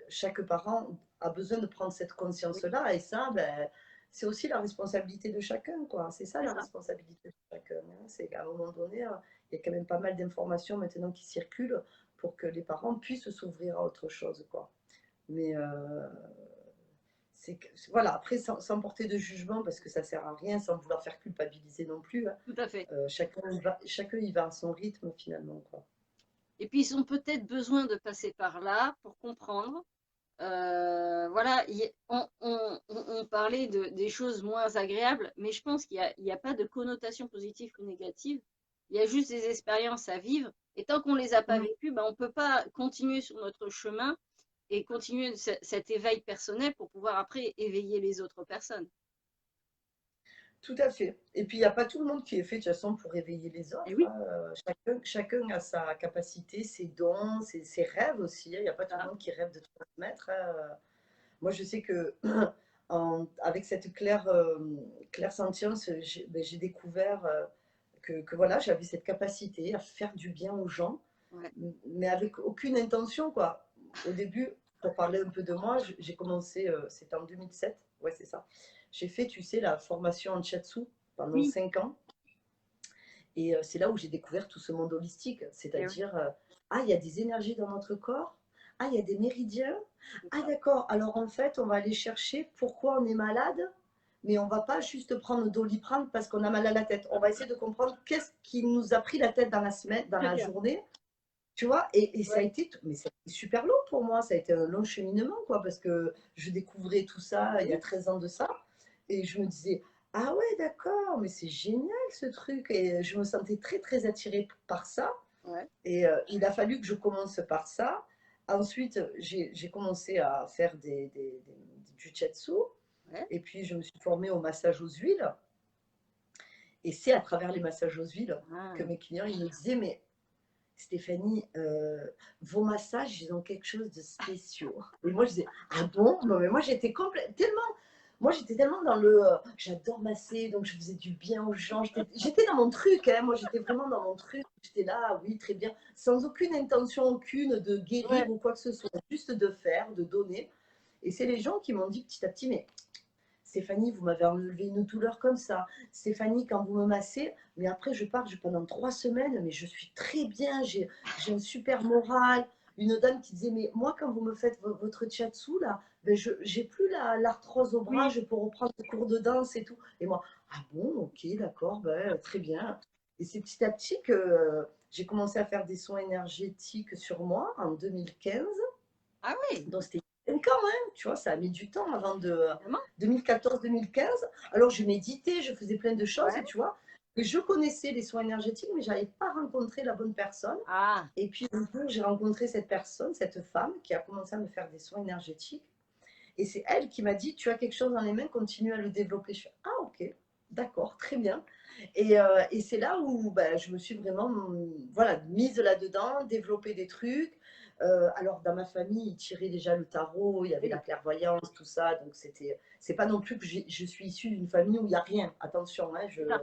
chaque parent a besoin de prendre cette Oui, conscience-là. Et ça, ben, c'est aussi la responsabilité de chacun, quoi. C'est ça c'est la ça. responsabilité de chacun, hein. C'est qu'à un moment donné, il y a quand même pas mal d'informations maintenant qui circulent pour que les parents puissent s'ouvrir à autre chose, quoi. Mais voilà, après, sans porter de jugement, parce que ça sert à rien, sans vouloir faire culpabiliser non plus, hein. Tout à fait. Chacun y va à son rythme, finalement, quoi. Et puis, ils ont peut-être besoin de passer par là pour comprendre. Voilà, on parlait des choses moins agréables, mais je pense qu'il y a pas de connotation positive ou négative. Il y a juste des expériences à vivre. Et tant qu'on ne les a pas Mm. vécues, ben, on ne peut pas continuer sur notre chemin et continuer cet éveil personnel pour pouvoir après éveiller les autres personnes. Tout à fait. Et puis, il n'y a pas tout le monde qui est fait de toute façon pour réveiller les Et autres, oui, hein. Chacun a sa capacité, ses dons, ses rêves aussi, hein. Il n'y a pas tout le ça, monde qui rêve de transmettre, hein. Moi, je sais que avec cette claire sentience, j'ai découvert que voilà, j'avais cette capacité à faire du bien aux gens, ouais, mais avec aucune intention, quoi. Au début, pour parler un peu de moi, j'ai commencé, c'était en 2007, ouais, c'est ça. J'ai fait, tu sais, la formation en shiatsu pendant oui, 5 ans. Et c'est là où j'ai découvert tout ce monde holistique, et oui, c'est-à-dire, ah, il y a des énergies dans notre corps, ah, il y a des méridiens, c'est ah, ça. d'accord, alors en fait, on va aller chercher pourquoi on est malade, mais on va pas juste prendre Doliprane parce qu'on a mal à la tête. On va essayer de comprendre qu'est-ce qui nous a pris la tête dans la semaine, dans Très la bien. journée, tu vois, et ça a Ouais, été, mais ça a été super long pour moi, ça a été un long cheminement, quoi, parce que je découvrais tout ça bah il y a oui, 13 ans de ça, et je me disais, ah ouais, d'accord, mais c'est génial ce truc, et je me sentais très, très attirée par ça, ouais, et il a fallu que je commence par ça. Ensuite, j'ai commencé à faire du jiu-jitsu, ouais. et puis je me suis formée au massage aux huiles, et c'est à travers les massages aux huiles que Ah, mes clients, ils me disaient, mais Stéphanie, vos massages, ils ont quelque chose de spécial. Et moi, je disais, ah bon? Non, mais moi, j'étais tellement dans j'adore masser, donc je faisais du bien aux gens. J'étais dans mon truc, hein. Moi, j'étais vraiment dans mon truc. J'étais là, ah oui, très bien, sans aucune intention, aucune de guérir ouais, ou quoi que ce soit, juste de faire, de donner. Et c'est les gens qui m'ont dit petit à petit, mais Stéphanie, vous m'avez enlevé une douleur comme ça. Stéphanie, quand vous me massez, mais après je pars pendant 3 semaines, mais je suis très bien, j'ai un super moral. Une dame qui disait, mais moi, quand vous me faites votre shiatsu, là, ben je j'ai plus l'arthrose au bras, oui, je peux reprendre des cours de danse et tout. Et moi, ah bon, ok, d'accord, ben, très bien. Et c'est petit à petit que j'ai commencé à faire des soins énergétiques sur moi en 2015. ah oui, Donc c'était 5 ans, hein, tu vois, ça a mis du temps avant de vraiment, 2014-2015. Alors je méditais, je faisais plein de choses, ouais. tu vois. Et je connaissais les soins énergétiques, mais je n'avais pas rencontré la bonne personne. Ah, Et puis un jour, j'ai rencontré cette personne, cette femme, qui a commencé à me faire des soins énergétiques. Et c'est elle qui m'a dit, tu as quelque chose dans les mains, continue à le développer. Je fais, ah ok, d'accord, très bien. Et c'est là où ben, je me suis vraiment voilà, mise là-dedans, développé des trucs. Alors dans ma famille, ils tiraient déjà le tarot, il y avait la oui, clairvoyance, tout ça. Donc c'est pas non plus que je suis issue d'une famille où il n'y a rien. Attention, hein, c'est ça.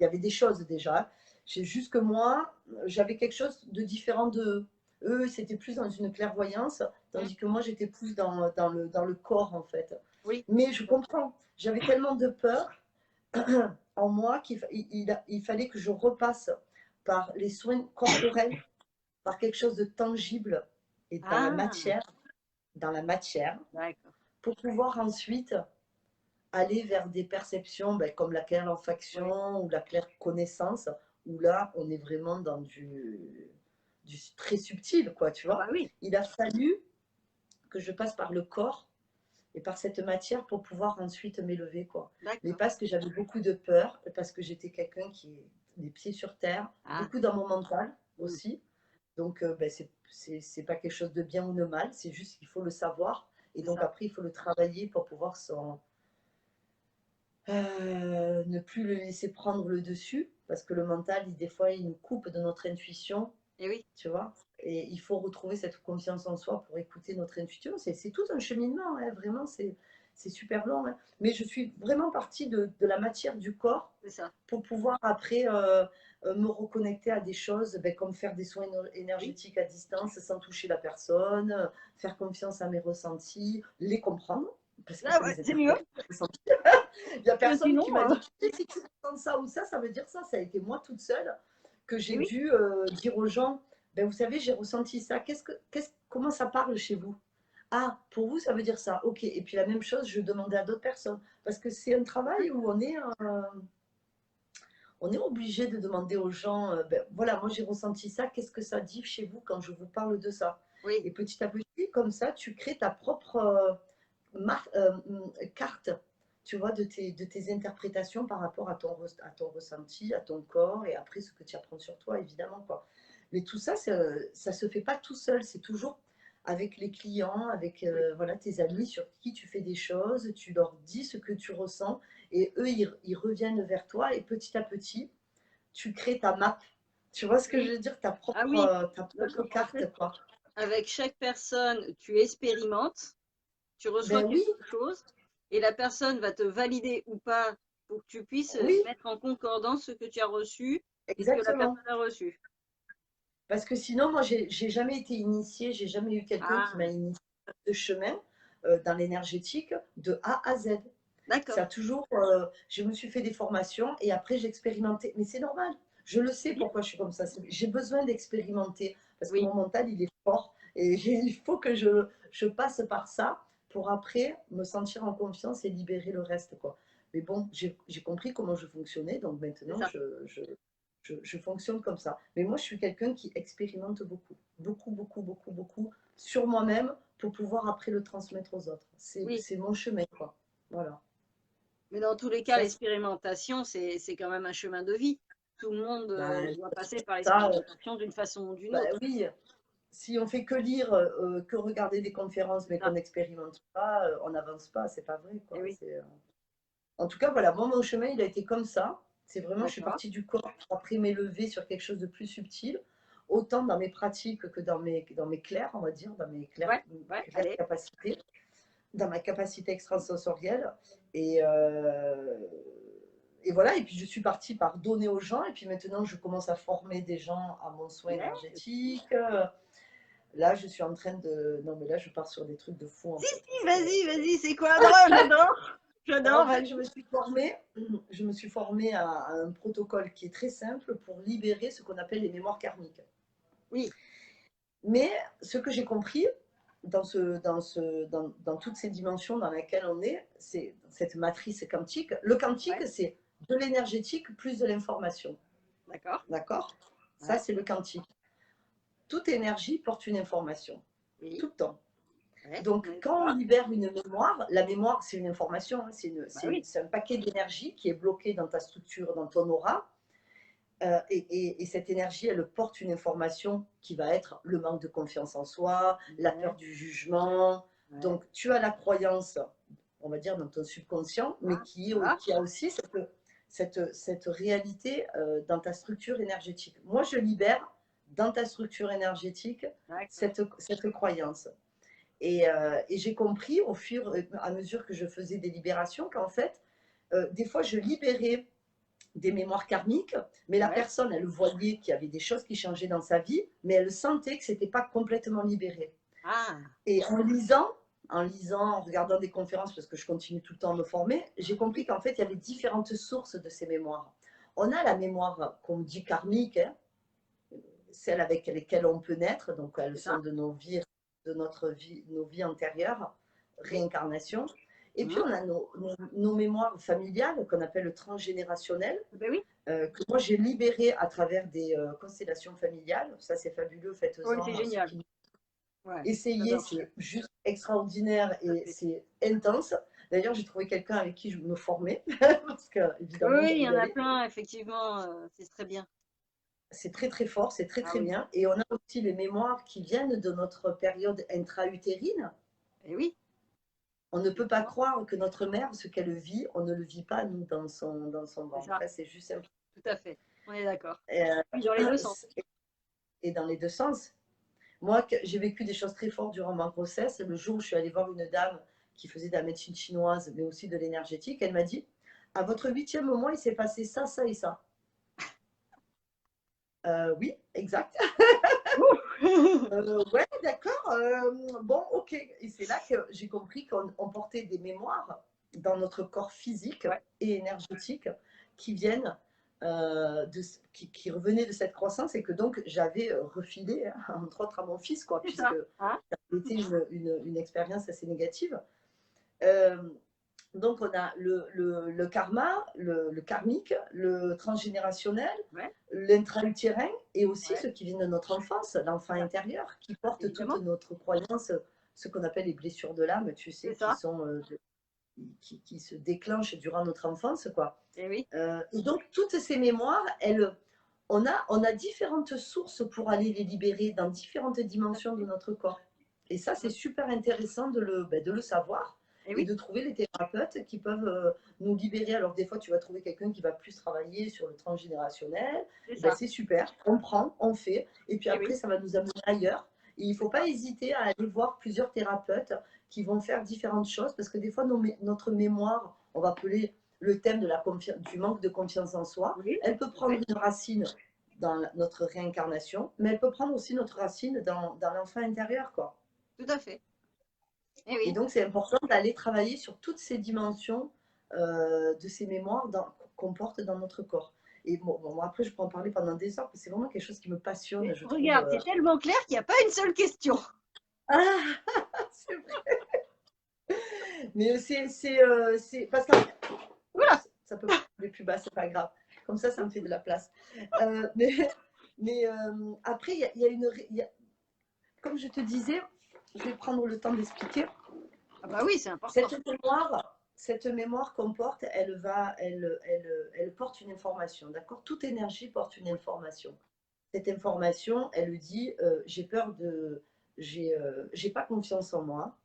il y avait des choses déjà. C'est juste que moi, j'avais quelque chose de différent de eux. C'était plus dans une clairvoyance, Mm, tandis que moi, j'étais plus dans le corps, en fait. oui, Mais je comprends. J'avais tellement de peur en moi qu'il fallait que je repasse par les soins corporels, par quelque chose de tangible et ah, dans la matière, d'accord. pour pouvoir ensuite aller vers des perceptions ben, comme la claire Oui, olfaction ou la claire connaissance, où là, on est vraiment dans du très subtil, quoi, tu ah bah vois. oui, Il a fallu que je passe par le corps et par cette matière pour pouvoir ensuite m'élever, quoi. Mais d'accord. parce que j'avais beaucoup de peur, parce que j'étais quelqu'un qui est les pieds sur terre, Ah, beaucoup dans mon mental mm, aussi. Donc, ben, c'est pas quelque chose de bien ou de mal, c'est juste qu'il faut le savoir. Et c'est donc, ça. après, il faut le travailler pour pouvoir ne plus le laisser prendre le dessus. parce que le mental, des fois, il nous coupe de notre intuition, Et oui, tu vois. Et il faut retrouver cette confiance en soi pour écouter notre intuition. C'est tout un cheminement, hein, vraiment, c'est super long. Hein. Mais je suis vraiment partie de la matière du corps c'est ça. pour pouvoir après me reconnecter à des choses, ben, comme faire des soins Oui. énergétiques à distance sans toucher la personne, faire confiance à mes ressentis, les comprendre, parce qu'il Là, faut ouais, les c'est mieux. interpréter. Les ressentis. Il n'y a Parce que personne sinon, qui m'a dit, tu sais, si tu ressens ça ou ça veut dire ça. Ça a été moi toute seule que et j'ai oui, dû dire aux gens, ben, vous savez, j'ai ressenti ça. Comment ça parle chez vous? Ah, pour vous, ça veut dire ça. Ok. Et puis la même chose, je demandais à d'autres personnes. Parce que c'est un travail où on est obligé de demander aux gens, ben, voilà, moi j'ai ressenti ça, qu'est-ce que ça dit chez vous quand je vous parle de ça? oui, Et petit à petit, comme ça, tu crées ta propre carte, tu vois, de tes interprétations par rapport à ton ressenti, à ton corps, et après ce que tu apprends sur toi, évidemment, quoi. Mais tout ça, ça se fait pas tout seul, c'est toujours avec les clients, avec oui. voilà, tes amis sur qui tu fais des choses, tu leur dis ce que tu ressens, et eux, ils reviennent vers toi, et petit à petit, tu crées ta map. Tu vois ce que je Oui. veux dire? Ah oui. Ta Donc, propre en fait, carte, quoi. avec chaque personne, tu expérimentes, tu reçois Ben oui, quelque chose, et la personne va te valider ou pas pour que tu puisses oui, mettre en concordance ce que tu as reçu et ce que la exactement. personne a reçu. Parce que sinon, moi, j'ai jamais été initiée, j'ai jamais eu quelqu'un qui m'a Ah, initié de chemin dans l'énergétique de A à Z. Ça d'accord. a toujours, je me suis fait des formations et après j'ai expérimenté. Mais c'est normal, je le sais C'est bien. pourquoi je suis comme ça. J'ai besoin d'expérimenter parce que Oui, mon mental, il est fort et il faut que je passe par ça pour après me sentir en confiance et libérer le reste, quoi. Mais bon, j'ai compris comment je fonctionnais, donc c'est maintenant ça. je fonctionne comme ça. Mais moi, je suis quelqu'un qui expérimente beaucoup, beaucoup, beaucoup, beaucoup, beaucoup sur moi-même pour pouvoir après le transmettre aux autres. Oui. C'est mon chemin, quoi. Voilà. Mais dans tous les cas, Ça, l'expérimentation, c'est quand même un chemin de vie. Tout le monde ben, doit passer par ça, l'expérimentation d'une façon ou d'une ben autre. oui, si on fait que lire, que regarder des conférences, C'est mais qu'on ça. n'expérimente pas, on n'avance pas, c'est pas vrai, Et quoi. oui, En tout cas, voilà, moi, mon chemin, il a été comme ça. C'est vraiment, je suis d'accord. partie du corps pour après m'élever sur quelque chose de plus subtil, autant dans mes pratiques que dans mes clairs, on va dire, dans mes Ouais, ouais, claires allez. capacités, dans ma capacité extrasensorielle. Et, euh, et voilà, et puis je suis partie par donner aux gens, et puis maintenant je commence à former des gens à mon soin Ouais. énergétique. Là, je suis en train de. Non, mais là, je pars sur des trucs de fou en Si, fait. si, vas-y, vas-y, c'est quoi? Drôle, j'adore. En J'adore, fait, vas-y. je me suis formée à un protocole qui est très simple pour libérer ce qu'on appelle les mémoires karmiques. Oui, Mais ce que j'ai compris dans toutes ces dimensions dans lesquelles on est, c'est cette matrice quantique. Le ouais, quantique, c'est de l'énergétique plus de l'information. d'accord. D'accord? Ça, Ouais, c'est le quantique. Toute énergie porte une information, oui, tout le temps. ouais, on Donc, est quand on d'accord. libère une mémoire, la mémoire, c'est une information, hein, Bah oui, c'est un paquet d'énergie qui est bloqué dans ta structure, dans ton aura. Et cette énergie, elle porte une information qui va être le manque de confiance en soi, la ouais, peur du jugement. ouais. Donc, tu as la croyance, on va dire, dans ton subconscient, mais Ah, ça va. qui a aussi cette réalité dans ta structure énergétique. Moi, je libère dans ta structure énergétique D'accord. cette croyance. Et j'ai compris au fur et à mesure que je faisais des libérations qu'en fait, des fois, je libérais des mémoires karmiques, mais la Ouais. personne, elle voyait qu'il y avait des choses qui changeaient dans sa vie, mais elle sentait que ce n'était pas complètement libéré. Ah, Et en lisant, en regardant des conférences, parce que je continue tout le temps à me former, j'ai compris oui, qu'en fait, il y avait différentes sources de ces mémoires. On a la mémoire qu'on dit karmique, hein, celle avec lesquelles on peut naître, donc elles c'est sont ça. de nos vies, nos vies antérieures, Oui. réincarnation. Et puis Hum, on a nos mémoires familiales qu'on appelle transgénérationnelles, ben oui, que moi j'ai libéré à travers des constellations familiales. Ça, c'est fabuleux, oui, c'est faites-en ceux génial. qui Ouais, essayez, j'adore. c'est juste extraordinaire Tout à et fait. c'est intense. D'ailleurs, j'ai trouvé quelqu'un avec qui je me formais, parce que Oui, évidemment, oui, il j'allais y y en a aller. plein, effectivement, c'est très bien. C'est très très fort, c'est très Ah très oui, bien. Et on a aussi les mémoires qui viennent de notre période intra-utérine. et oui, On ne peut pas effectivement, croire que notre mère, ce qu'elle vit, on ne le vit pas, nous, dans son c'est ventre. ça, C'est juste tout à fait. On est d'accord. Et, Oui, dans les deux sens. et dans les deux sens. Moi, j'ai vécu des choses très fortes durant ma grossesse. Le jour où je suis allée voir une dame qui faisait de la médecine chinoise, mais aussi de l'énergétique, elle m'a dit, à votre 8e mois, il s'est passé ça, ça et ça. Oui, exact. Ouais, d'accord. Bon, ok. Et c'est là que j'ai compris qu'on portait des mémoires dans notre corps physique Ouais. et énergétique qui viennent, qui revenaient de cette croissance et que donc j'avais refilé, hein, entre autres à mon fils, quoi, C'est puisque ça. Hein? ça a été une expérience assez négative. Euh, donc on a le karma, le karmique, le transgénérationnel, Ouais. l'intra-utérin et aussi Ouais. ce qui vient de notre enfance, l'enfant Ça, intérieur, qui porte toute évidemment. notre croyance, ce qu'on appelle les blessures de l'âme, tu C'est sais, ça. qui se déclenchent durant notre enfance, quoi. Et oui. Et donc toutes ces mémoires, on a différentes sources pour aller les libérer dans différentes dimensions de notre corps. Et ça, c'est super intéressant de le savoir Et et oui. de trouver les thérapeutes qui peuvent nous libérer. Alors, des fois, tu vas trouver quelqu'un qui va plus travailler sur le transgénérationnel. C'est Et ben, ça. c'est super, on prend, on fait. Et puis Et après, oui. ça va nous amener ailleurs. Et il ne faut C'est pas ça. hésiter à aller voir plusieurs thérapeutes qui vont faire différentes choses parce que des fois, notre mémoire, on va appeler le thème du manque de confiance en soi, Oui. elle peut Tout à prendre fait. une racine dans notre réincarnation, mais elle peut prendre aussi notre racine dans l'enfant intérieur, quoi. Tout à fait. Et Et oui. donc, c'est important d'aller travailler sur toutes ces dimensions de ces mémoires qu'on porte dans notre corps. Et bon, après, je peux en parler pendant des heures, parce que c'est vraiment quelque chose qui me passionne, Mais je trouve. regarde, c'est tellement clair qu'il n'y a pas une seule question. Ah, c'est vrai. Mais parce que Voilà. ça peut aller plus bas, c'est pas grave. Comme ça me fait de la place. Euh, mais après, comme je te disais, je vais prendre le temps d'expliquer. Ah bah oui, c'est important. Cette mémoire qu'on porte, elle porte une information, d'accord? Toute énergie porte une information. Cette information, elle dit, j'ai pas confiance en moi.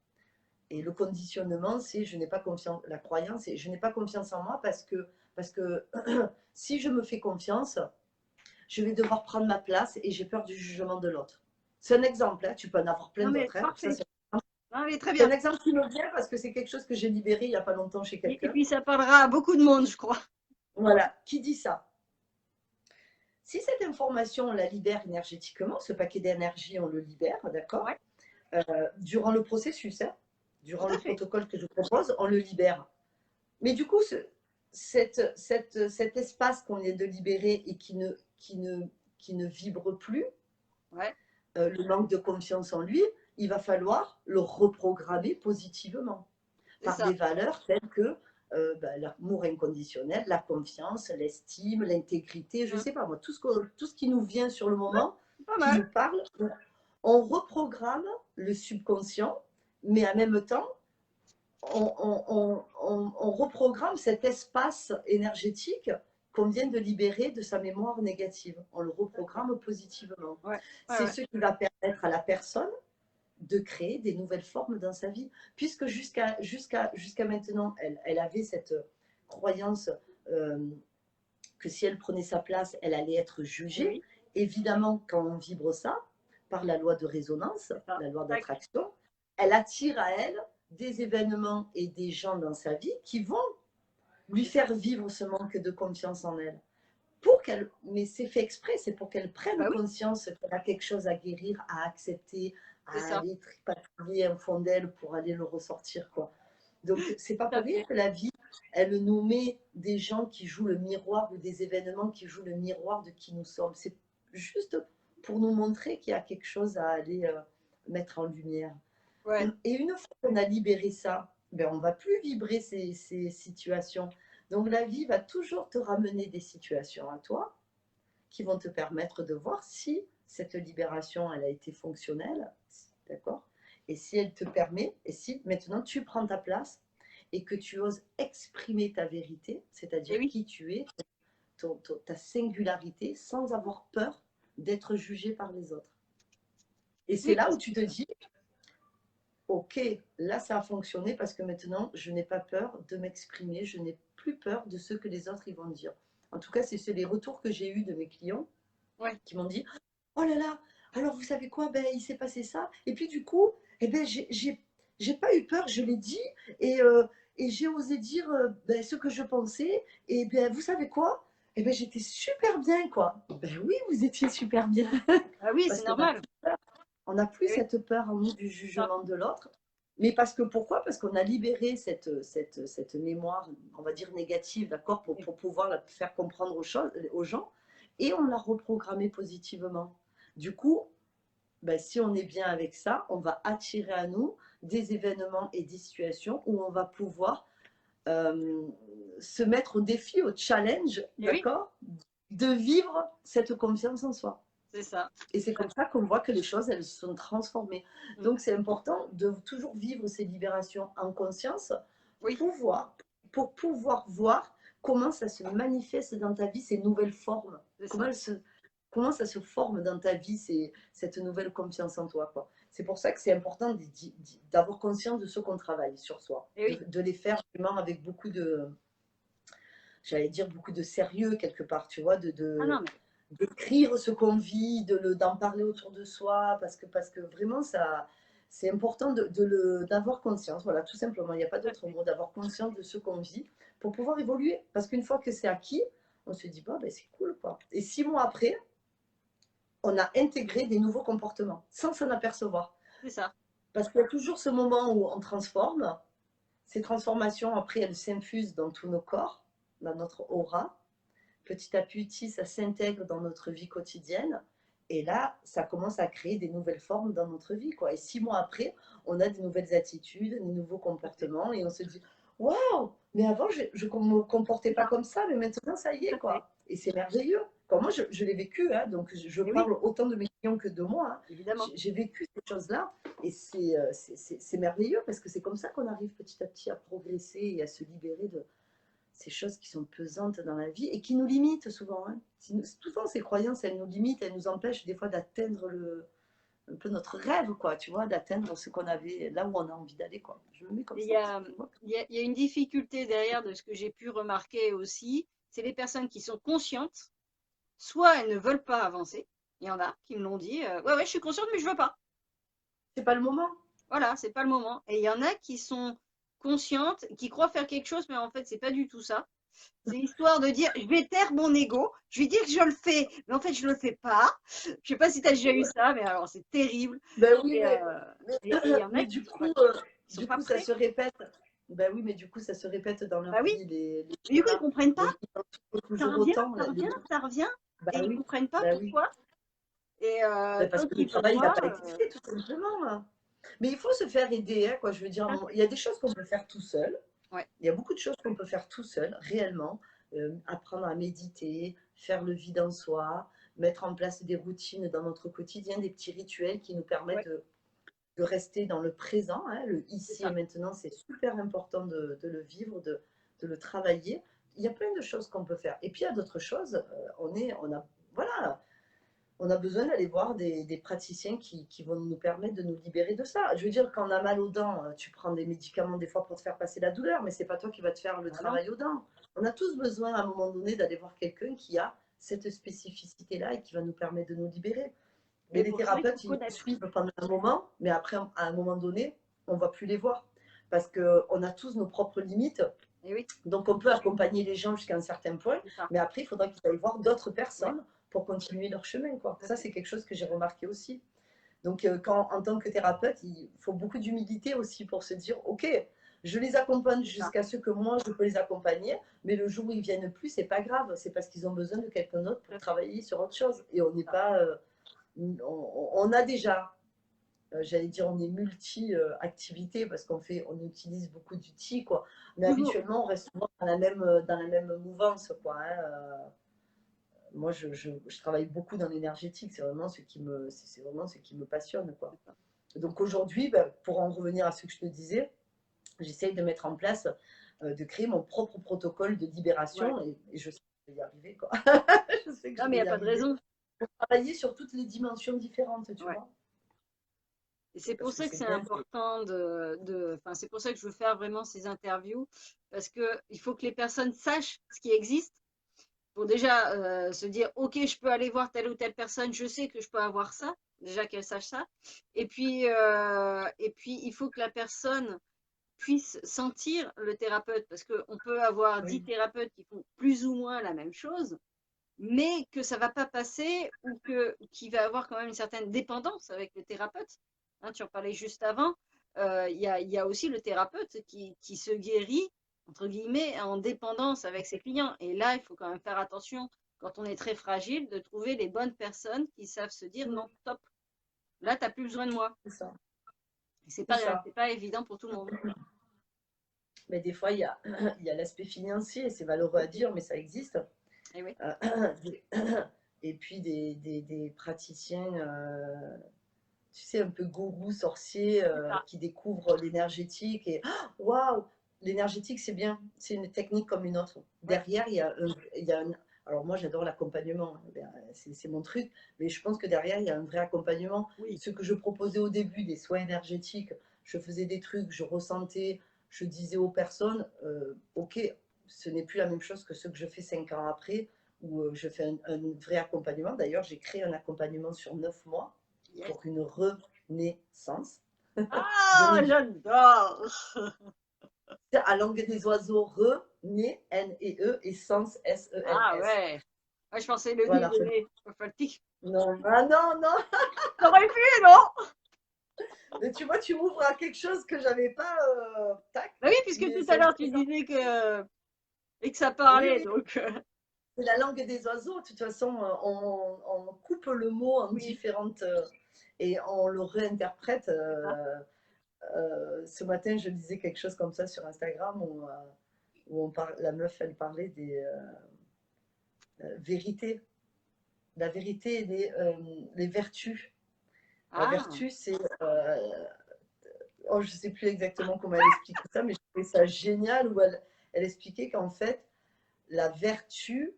Et le conditionnement, c'est je n'ai pas confiance. La croyance, c'est je n'ai pas confiance en moi parce que si je me fais confiance, je vais devoir prendre ma place et j'ai peur du jugement de l'autre. C'est un exemple, hein, tu peux en avoir plein Non mais d'autres. Hein. parfait. Non mais très C'est un bien. exemple qui me vient parce que c'est quelque chose que j'ai libéré il n'y a pas longtemps chez Et quelqu'un. puis ça parlera à beaucoup de monde, je crois. Voilà, qui dit ça? Si cette information, on la libère énergétiquement, ce paquet d'énergie, on le libère, d'accord? Ouais, Durant le processus, hein, tout durant à le fait. protocole que je propose, on le libère. Mais du coup, cet espace qu'on vient de libérer et qui ne vibre plus, Ouais, le manque de confiance en lui, il va falloir le reprogrammer positivement c'est par ça. des valeurs telles que l'amour inconditionnel, la confiance, l'estime, l'intégrité, je ne Mmh. sais pas moi, tout ce qui nous vient sur le Ouais, moment, c'est pas qui mal. nous parle, on reprogramme le subconscient, mais en même temps, on reprogramme cet espace énergétique qu'on vient de libérer de sa mémoire négative. On le Tout à fait. reprogramme positivement. Ouais, ouais, C'est ouais. ce qui va permettre à la personne de créer des nouvelles formes dans sa vie. Puisque jusqu'à maintenant, elle avait cette croyance euh, que si elle prenait sa place, elle allait être Et jugée. oui, Évidemment, quand on vibre ça, par la loi de résonance, c'est ça. la loi Tac. d'attraction, elle attire à elle des événements et des gens dans sa vie qui vont lui C'est ça. faire vivre ce manque de confiance en elle. Mais c'est fait exprès, c'est pour qu'elle prenne Bah oui, conscience qu'elle a quelque chose à guérir, à accepter, c'est à ça. aller tripatouiller un fond d'elle pour aller le ressortir, quoi. Donc, c'est pas Tout pour à rien fait. que la vie, elle nous met des gens qui jouent le miroir ou des événements qui jouent le miroir de qui nous sommes. C'est juste pour nous montrer qu'il y a quelque chose à aller mettre en lumière. Ouais. Et une fois qu'on a libéré ça, ben, on ne va plus vibrer ces situations. Donc la vie va toujours te ramener des situations à toi qui vont te permettre de voir si cette libération, elle a été fonctionnelle, d'accord? Et si elle te permet, et si maintenant tu prends ta place et que tu oses exprimer ta vérité, Et c'est-à-dire oui, qui tu es, ta singularité, sans avoir peur d'être jugé par les autres. Et c'est oui, là parce où tu te dis, ok, là ça a fonctionné parce que maintenant je n'ai pas peur de m'exprimer, je n'ai plus peur de ce que les autres ils vont dire. En tout cas, c'est les retours que j'ai eus de mes clients Ouais. qui m'ont dit: «Oh là là, alors vous savez quoi? Ben, il s'est passé ça et puis du coup, eh ben, j'ai pas eu peur, je l'ai dit et heu et j'ai osé dire, ben, ce que je pensais et ben, vous savez quoi? Eh ben, j'étais super bien, quoi». Ben oui, vous étiez super bien Ah oui, c'est parce qu'on a normal. plus peur. On n'a plus Eh oui, cette peur en nous du c'est ça. jugement de l'autre. Mais parce que pourquoi? Parce qu'on a libéré cette mémoire, on va dire négative, d'accord, Oui. pour pouvoir la faire comprendre aux gens, et on l'a reprogrammée positivement. Du coup, ben, si on est bien avec ça, on va attirer à nous des événements et des situations où on va pouvoir euh, se mettre au défi, au challenge, Eh oui, d'accord, de vivre cette confiance en soi. c'est ça. Et c'est comme ça qu'on voit que les choses, elles se sont transformées. Mm. Donc, c'est important de toujours vivre ces libérations en conscience Oui, pouvoir, pour pouvoir voir comment ça se manifeste dans ta vie, ces nouvelles formes. c'est Comment, ça. comment ça se forme dans ta vie, cette nouvelle confiance en toi, quoi. C'est pour ça que c'est important d'avoir conscience de ce qu'on travaille sur soi, Eh oui. de les faire vraiment avec beaucoup de, j'allais dire, beaucoup de sérieux quelque part, tu vois, Ah non, mais d'écrire ce qu'on vit, d'en parler autour de soi, parce que vraiment, ça, c'est important d'avoir conscience, voilà, tout simplement, il n'y a pas tout à d'autre fait. mot, d'avoir conscience de ce qu'on vit pour pouvoir évoluer. Parce qu'une fois que c'est acquis, on se dit, bah, ben, c'est cool, quoi. Et 6 mois après, on a intégré des nouveaux comportements, sans s'en apercevoir. C'est ça. Parce qu'il y a toujours ce moment où on transforme, ces transformations, après, elles s'infusent dans tous nos corps, dans notre aura, petit à petit, ça s'intègre dans notre vie quotidienne. Et là, ça commence à créer des nouvelles formes dans notre vie, quoi. Et 6 mois après, on a des nouvelles attitudes, des nouveaux Tout à fait. comportements, et on se dit, waouh, mais avant, je ne me comportais pas Non, comme ça, mais maintenant, ça y tout est, à fait. quoi. Et c'est merveilleux. Comme moi, je l'ai vécu, hein, donc je Eh oui, parle autant de mes clients que de moi, hein. évidemment. J'ai vécu ces choses-là, et c'est merveilleux, parce que c'est comme ça qu'on arrive petit à petit à progresser et à se libérer de, ces choses qui sont pesantes dans la vie et qui nous limitent souvent, hein. Souvent, ces croyances, elles nous limitent, elles nous empêchent des fois d'atteindre un peu notre rêve, quoi, tu vois, d'atteindre ce qu'on avait, là où on a envie d'aller, quoi. Je me mets comme Et ça, tu vois. il y a une difficulté derrière de ce que j'ai pu remarquer aussi, c'est les personnes qui sont conscientes, soit elles ne veulent pas avancer, il y en a qui me l'ont dit, ouais, ouais, je suis consciente, mais je veux pas. C'est pas le moment. Voilà, c'est pas le moment. Et il y en a qui sont conscientes, qui croient faire quelque chose, mais en fait, c'est pas du tout ça. C'est histoire de dire, je vais taire mon ego, je vais dire que je le fais, mais en fait, je le fais pas. Je sais pas si tu as déjà eu ça, mais alors c'est terrible. Ben oui, Et et il y en a mais qui sont qui sont pas ça prêts. se répète. Ben oui, mais du coup, ça se répète dans leur Bah oui, vie, les mais du coup, ils schémas. comprennent pas. Donc, ils en trouvent toujours autant. Ça revient, et Ben ils oui, comprennent pas ben oui. pourquoi. Et Ben parce tant que le qu'ils veulent travail, il n'a pas, pas été fait, tout simplement, hein. Mais il faut se faire aider, hein, quoi. Je veux dire, tout à il y a des choses qu'on peut faire tout seul. ouais, Il y a beaucoup de choses qu'on peut faire tout seul, réellement. Apprendre à méditer, faire le vide en soi, mettre en place des routines dans notre quotidien, des petits rituels qui nous permettent ouais, de rester dans le présent, hein, le c'est ici et ça. maintenant. C'est super important de le vivre, de le travailler. Il y a plein de choses qu'on peut faire. Et puis il y a d'autres choses. Voilà, on a besoin d'aller voir des praticiens qui vont nous permettre de nous libérer de ça. Je veux dire, quand on a mal aux dents, tu prends des médicaments des fois pour te faire passer la douleur, mais c'est pas toi qui vas te faire le Ah non, travail aux dents. On a tous besoin à un moment donné d'aller voir quelqu'un qui a cette spécificité-là et qui va nous permettre de nous libérer. Mais mais les pour ça, il faut thérapeutes, ils nous connaître. suivent pendant un moment, mais après, à un moment donné, on ne va plus les voir. Parce qu'on a tous nos propres limites. Et oui, Donc, on peut accompagner les gens jusqu'à un certain point, c'est ça. mais après, il faudra qu'ils aillent voir d'autres Ouais, personnes pour continuer leur chemin, quoi. tout à Ça, fait. c'est quelque chose que j'ai remarqué aussi. Donc, en tant que thérapeute, il faut beaucoup d'humilité aussi pour se dire, OK, je les accompagne C'est ça. jusqu'à ce que moi, je peux les accompagner, mais le jour où ils viennent plus, c'est pas grave. C'est parce qu'ils ont besoin de quelqu'un d'autre Tout pour à fait. travailler sur autre chose. Et on n'est C'est ça. pas... on a déjà, j'allais dire, on est multi-activité parce on utilise beaucoup d'outils, quoi. Mais Toujours. habituellement, on reste souvent dans la même mouvance, quoi, hein. Moi, je travaille beaucoup dans l'énergétique, c'est vraiment ce qui me passionne, quoi. C'est ça. Donc aujourd'hui, ben, pour en revenir à ce que je te disais, j'essaye de mettre en place, de créer mon propre protocole de Ouais. libération et je sais que je vais y arriver, quoi. Je sais que Non, je mais il vais n'y a y pas de arriver. raison. Travailler sur toutes les dimensions différentes, tu Ouais. vois, Et c'est pour parce que ça que c'est c'est bien. important enfin, c'est pour ça que je veux faire vraiment ces interviews, parce que il faut que les personnes sachent ce qui existe, pour déjà se dire, OK, je peux aller voir telle ou telle personne, je sais que je peux avoir ça, déjà qu'elle sache ça. Et puis, il faut que la personne puisse sentir le thérapeute, parce qu'on peut avoir 10 Oui, thérapeutes qui font plus ou moins la même chose, mais que ça ne va pas passer ou qu'il va avoir quand même une certaine dépendance avec le thérapeute. Hein, tu en parlais juste avant. Il y a aussi le thérapeute qui se guérit, entre guillemets, en dépendance avec ses clients. Et là, il faut quand même faire attention, quand on est très fragile, de trouver les bonnes personnes qui savent se dire non, stop, là, tu n'as plus besoin de moi. c'est ça. Ce n'est C'est pas, ça. pas évident pour tout le monde. Mais des fois, il y a l'aspect financier, c'est malheureux à dire, mais ça existe. Et oui, Et puis des praticiens, tu sais, un peu gourous, sorciers, c'est ça. qui découvrent l'énergétique et waouh, l'énergétique c'est bien, c'est une technique comme une autre. Ouais, Derrière, il y a un, alors moi j'adore l'accompagnement, c'est mon truc, mais je pense que derrière il y a un vrai accompagnement. oui. Ce que je proposais au début, des soins énergétiques, je faisais des trucs, je ressentais, je disais aux personnes, ok, ce n'est plus la même chose que ce que je fais 5 ans après, où je fais un vrai accompagnement. D'ailleurs, j'ai créé un accompagnement sur 9 mois Yes. pour une renaissance de Ah, mes vies. j'adore. À langue des oiseaux, re-né, N-E-E, et sens, Ah S-E-N-S. ouais. Ouais, je pensais le nez, Voilà. le nez. Fatigue. Non, ah non, non. Ça aurait pu, non? Mais tu vois, tu m'ouvres à quelque chose que j'avais pas. Tac. Bah oui, puisque Mais tout c'est à l'heure tu intéressant. disais que ça Oui, parlait, oui. donc C'est la langue des oiseaux. De toute façon, on coupe le mot en oui, différentes. Et on le réinterprète. c'est ça. Ce matin, je disais quelque chose comme ça sur Instagram où la meuf, elle parlait des vérités. La vérité et les vertus. La Ah, vertu, c'est. Oh, je ne sais plus exactement comment elle explique ça, mais je trouvais ça génial où elle expliquait qu'en fait, la vertu,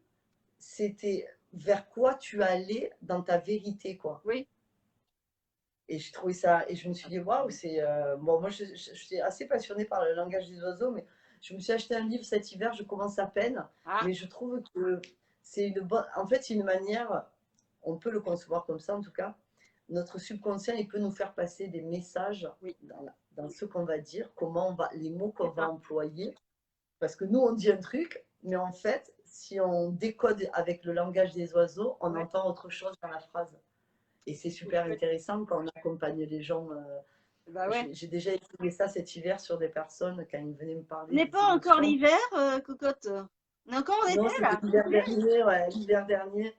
c'était vers quoi tu allais dans ta vérité, quoi. oui. Et je trouvais ça, et je me suis dit, waouh, c'est. Bon, moi, je suis assez passionnée par le langage des oiseaux, mais je me suis acheté un livre cet hiver, je commence à peine, Ah, mais je trouve que c'est une bonne. En fait, c'est une manière, on peut le concevoir comme ça en tout cas. Notre subconscient, il peut nous faire passer des messages oui, dans ce qu'on va dire, comment on va, les mots qu'on c'est va ça. employer. Parce que nous, on dit un truc, mais en fait, si on décode avec le langage des oiseaux, on Ouais, entend autre chose dans la phrase. Et c'est c'est super chouette. intéressant quand on accompagne les gens. Bah ouais. J'ai déjà essayé ça cet hiver sur des personnes quand ils venaient me Ce parler n'est des pas encore émotions. l'hiver, cocotte. On est encore en été, Non, c'était là. S'il te l'hiver plaît. dernier, ouais, l'hiver dernier.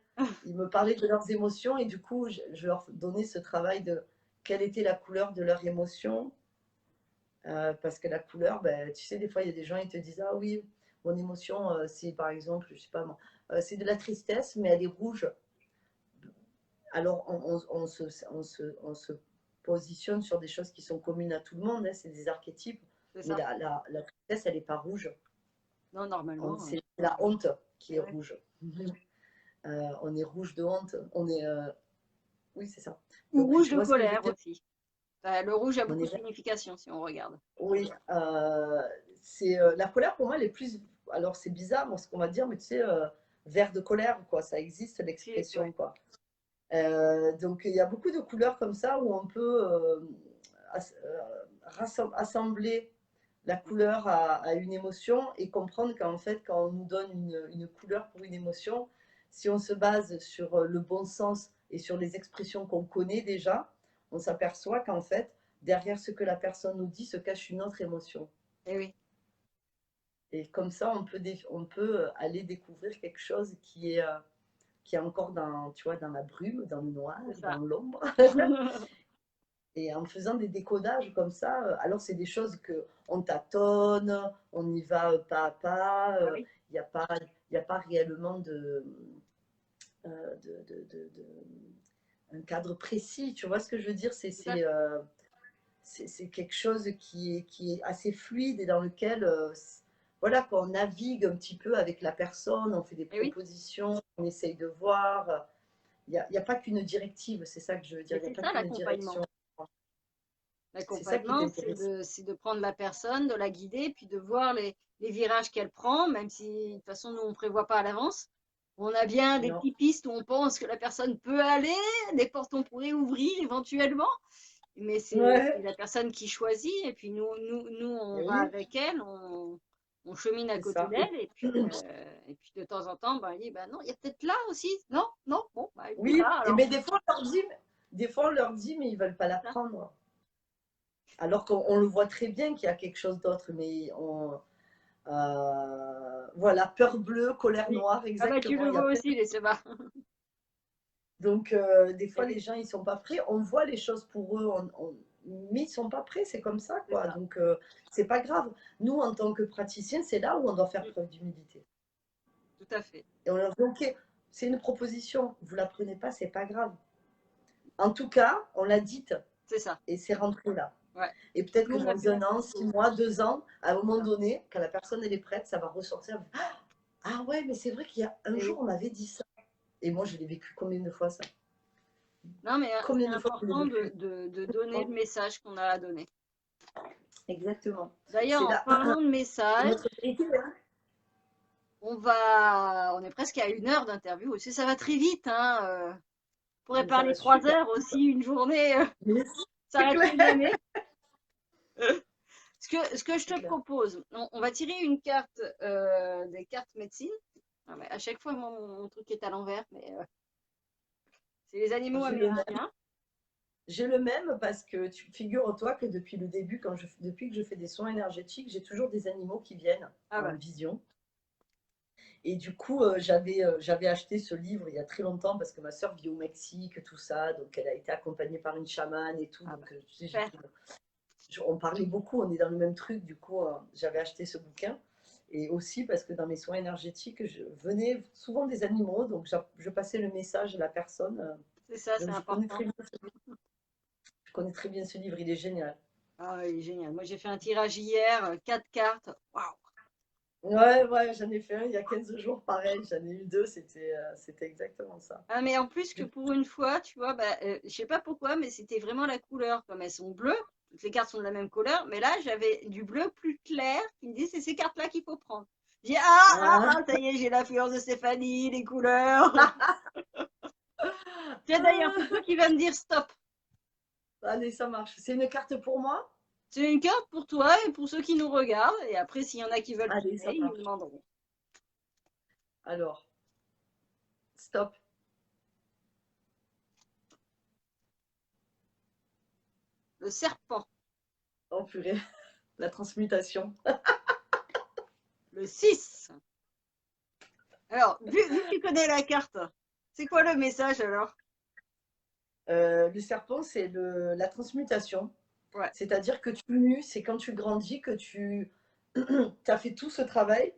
Ils me parlaient de leurs émotions et du coup, je leur donnais ce travail de quelle était la couleur de leur émotion. Parce que la couleur, ben, tu sais, des fois, il y a des gens, ils te disent, ah oui, mon émotion, c'est par exemple, je sais pas moi, c'est de la tristesse, mais elle est rouge. Alors, on se positionne sur des choses qui sont communes à tout le monde, hein, c'est des archétypes, C'est mais ça. la tristesse, elle n'est pas rouge. Non, normalement. C'est la honte qui est Ouais. rouge. On est rouge de honte. On est, oui, c'est ça. Ou Donc, rouge tu de vois ce que je veux colère dire? aussi. Le rouge a On beaucoup est, de signification si on regarde. oui, c'est la colère pour moi, elle est plus. Alors, c'est bizarre, ce qu'on va dire, mais tu sais, vert de colère, quoi. Ça existe Ouais. l'expression, quoi. Donc il y a beaucoup de couleurs comme ça où on peut assembler la couleur à une émotion et comprendre qu'en fait, quand on nous donne une couleur pour une émotion, si on se base sur le bon sens et sur les expressions qu'on connaît déjà, on s'aperçoit qu'en fait, derrière ce que la personne nous dit se cache une autre émotion. Et oui, Et comme ça, on peut aller découvrir quelque chose qui est encore dans, tu vois, dans la brume, dans le noir, c'est ça. dans l'ombre. Et en faisant des décodages comme ça, alors c'est des choses que on tâtonne, on y va pas à pas, Ah oui, il n'y a, pas, y a pas réellement un cadre précis, tu vois ce que je veux dire, tout à fait. c'est quelque chose qui est assez fluide et dans lequel, voilà, quand on navigue un petit peu avec la personne, on fait des Et oui, propositions, on essaye de voir, il y a pas qu'une directive, c'est ça que je veux dire, mais il n'y a c'est pas ça qu'une l'accompagnement. direction. C'est ça qui est L'accompagnement, intéressant. c'est de prendre la personne, de la guider, puis de voir les virages qu'elle prend, même si de toute façon, nous, on ne prévoit pas à l'avance. On a bien des Non. petites pistes où on pense que la personne peut aller, des portes on pourrait ouvrir éventuellement, mais c'est Ouais, la personne qui choisit. Et puis nous on va oui, avec elle, on chemine à c'est côté ça. d'elle. Et puis de temps en temps, bah, elle dit, bah non, il y a peut-être là aussi. Non, non, bon, bah, elle dit Oui, là, et alors mais des fois on leur dit, mais ils veulent pas la ça. prendre. Alors qu'on le voit très bien qu'il y a quelque chose d'autre, mais voilà, peur bleue, colère Oui. noire, Ah bah tu exactement. le Il y a vois plein. aussi, les Seba. Donc, des fois, Elle les est- gens, ils sont pas prêts. On voit les choses pour eux, mais ils sont pas prêts. C'est comme ça, C'est quoi. ça, Donc, c'est pas grave. Nous, en tant que praticiens, c'est là où on doit faire mm, preuve d'humilité. tout à fait. Et on leur dit, OK, c'est une proposition. Vous la prenez pas, c'est pas grave. En tout cas, on l'a dite C'est ça. et c'est rentré là. Ouais. Et peut-être Nous, que on a dans fait la un même an, six chose. mois, 2 ans, à un C'est moment ça. donné, quand la personne elle est prête, ça va ressortir. Ah ouais, mais c'est vrai qu'il y a un Et jour, oui. on m'avait dit ça. Et moi, je l'ai vécu combien de fois ça? Non, mais Combien c'est de fois je l'ai important vécu? de donner le message qu'on a à donner. Exactement. D'ailleurs, C'est en là, parlant de c'est message, notre vérité, hein. on est presque à 1 heure d'interview aussi. Ça va très vite, hein. On pourrait Mais ça parler va 3 super. heures aussi, une journée, Mais c'est clair, s'arrêterait jamais. Ce que je c'est te clair. propose, on va tirer une carte, des cartes médecine. Ah, mais à chaque fois, mon truc est à l'envers, mais c'est les animaux J'ai le même. amérindiens. J'ai le même parce que tu figures-toi que depuis le début, depuis que je fais des soins énergétiques, j'ai toujours des animaux qui viennent Ah en bah, vision. Et du coup, j'avais acheté ce livre il y a très longtemps parce que ma sœur vit au Mexique, tout ça. Donc, elle a été accompagnée par une chamane et tout. ah bah, Donc, tu sais, super. on parlait beaucoup, on est dans le même truc. Du coup, j'avais acheté ce bouquin. Et aussi parce que dans mes soins énergétiques, je venais souvent des animaux. Donc, je passais le message à la personne. C'est ça, c'est Donc, important. je connais très bien ce livre. Il est génial. Ah, il est génial. Moi, j'ai fait un tirage hier, 4 cartes. Waouh! Ouais, ouais, j'en ai fait un il y a 15 jours, pareil. J'en ai eu deux. C'était exactement ça. Ah, mais en plus que Du pour une fois, tu vois, bah, je sais pas pourquoi, mais c'était vraiment la couleur. Comme elles sont bleues, toutes les cartes sont de la même couleur, mais là, j'avais du bleu plus clair qui me dit c'est ces cartes-là qu'il faut prendre. J'ai dit, Ah, ça y est, j'ai l'influence de Stéphanie, les couleurs. Tiens, d'ailleurs, c'est toi ah. qui vas me dire stop. Allez, ça marche. C'est une carte pour moi? C'est une carte pour toi et pour ceux qui nous regardent. Et après, s'il y en a qui veulent Allez, ça tirer, ils nous marche. demanderont. Alors, stop. Le serpent, Oh purée, la transmutation. le 6. Alors, vu que tu connais la carte, c'est quoi le message alors? Le serpent, c'est la transmutation. Ouais, C'est-à-dire que c'est quand tu grandis que tu as fait tout ce travail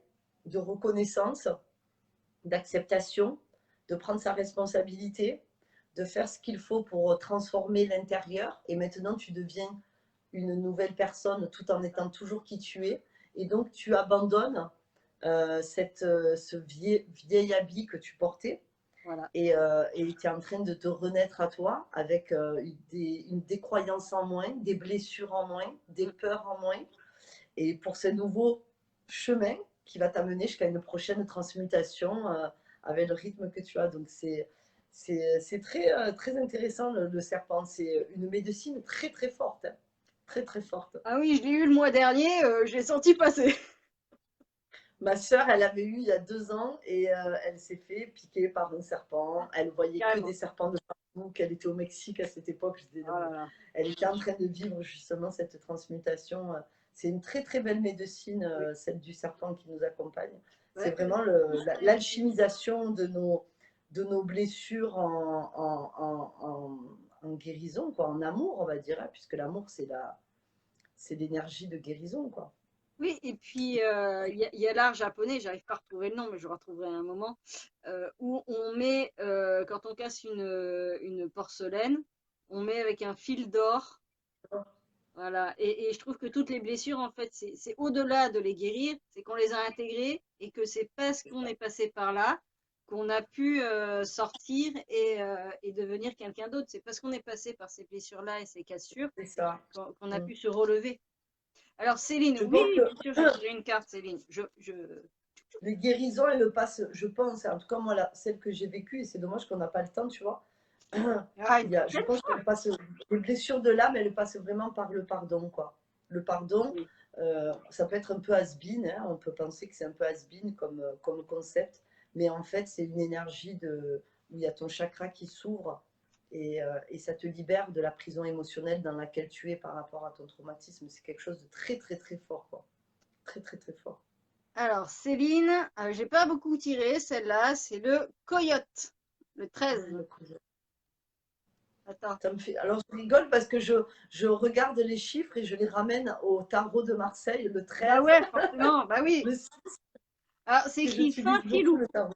de reconnaissance, d'acceptation, de prendre sa responsabilité, de faire ce qu'il faut pour transformer l'intérieur. Et maintenant, tu deviens une nouvelle personne tout en c'est ça. étant toujours qui tu es. Et donc, tu abandonnes ce vieil habit que tu portais Voilà. et tu es en train de te renaître à toi avec une décroyance en moins, des blessures en moins, des Mm. peurs en moins. Et pour ce nouveau chemin qui va t'amener jusqu'à une prochaine transmutation avec le rythme que tu as. Donc, c'est très, très intéressant le serpent. C'est une médecine très, très forte, hein. Très, très forte. Ah oui, je l'ai eu le mois dernier, je l'ai senti passer. Ma sœur, elle avait eu il y a 2 ans et elle s'est fait piquer par un serpent. Elle voyait que Carrément. des serpents de partout, qu'elle était au Mexique à cette époque. Oh là là. Elle était en train de vivre justement cette transmutation. C'est une très très belle médecine, Oui. celle du serpent qui nous accompagne. C'est Ouais, vraiment l'alchimisation de nos blessures en guérison, quoi, en amour, on va dire, hein, puisque l'amour, c'est l'énergie de guérison, quoi. oui, et puis il y a l'art japonais, j'arrive pas à retrouver le nom, mais je le retrouverai à un moment, où on met, quand on casse une porcelaine, on met avec un fil d'or. Voilà. Et je trouve que toutes les blessures, en fait, c'est au-delà de les guérir, c'est qu'on les a intégrées et que c'est parce qu'on est passé par là qu'on a pu sortir et devenir quelqu'un d'autre. C'est parce qu'on est passé par ces blessures-là et ces cassures C'est ça. qu'on a Mm. pu se relever. Alors, Céline, Je oui, pense que bien sûr, je vais tirer une carte, Céline. Les guérisons, elles passent, je pense, en tout cas moi, celle que j'ai vécue, et c'est dommage qu'on n'a pas le temps, tu vois. Ah, Je pense qu'elle passe, les blessures de l'âme, elles passent vraiment par le pardon, quoi. Le pardon, oui. ça peut être un peu has-been, hein, on peut penser que c'est un peu has-been comme concept, mais en fait, c'est une énergie où il y a ton chakra qui s'ouvre et ça te libère de la prison émotionnelle dans laquelle tu es par rapport à ton traumatisme. C'est quelque chose de très, très, très fort, quoi. Très, très, très fort. Alors, Céline, j'ai pas beaucoup tiré, celle-là, c'est le coyote, le 13. Le coup de- Attends. Ça me fait... Alors, je rigole parce que je regarde les chiffres et je les ramène au tarot de Marseille, le Bah 13, ouais, forcément, bah oui. le 6, Alors, c'est que écrit fin j'utilise beaucoup filou. le tarot.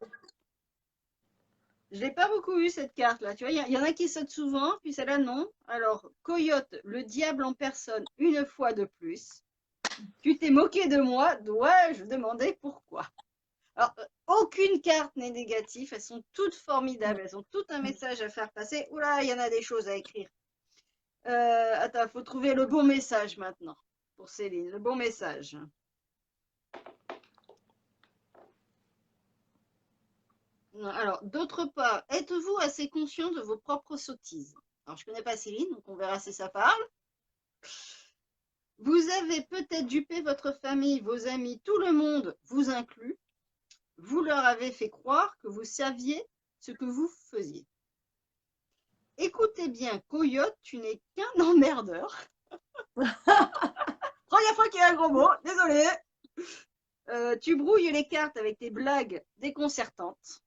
Je l'ai pas beaucoup eu cette carte-là. Tu vois, il y en a qui sautent souvent, puis celle-là, non. Alors, coyote, le diable en personne, une fois de plus. Tu t'es moqué de moi, dois-je demander pourquoi? Alors, aucune carte n'est négative, elles sont toutes formidables, elles ont tout un message à faire passer. Oula, il y en a des choses à écrire. Attends, il faut trouver le bon message maintenant pour Céline, le bon message. Alors, d'autre part, êtes-vous assez conscient de vos propres sottises? Alors, je ne connais pas Céline, donc on verra si ça parle. Vous avez peut-être dupé votre famille, vos amis, tout le monde, vous inclus. Vous leur avez fait croire que vous saviez ce que vous faisiez. Écoutez bien, coyote, tu n'es qu'un emmerdeur. Première fois qu'il y a un gros mot, désolé. Tu brouilles les cartes avec tes blagues déconcertantes.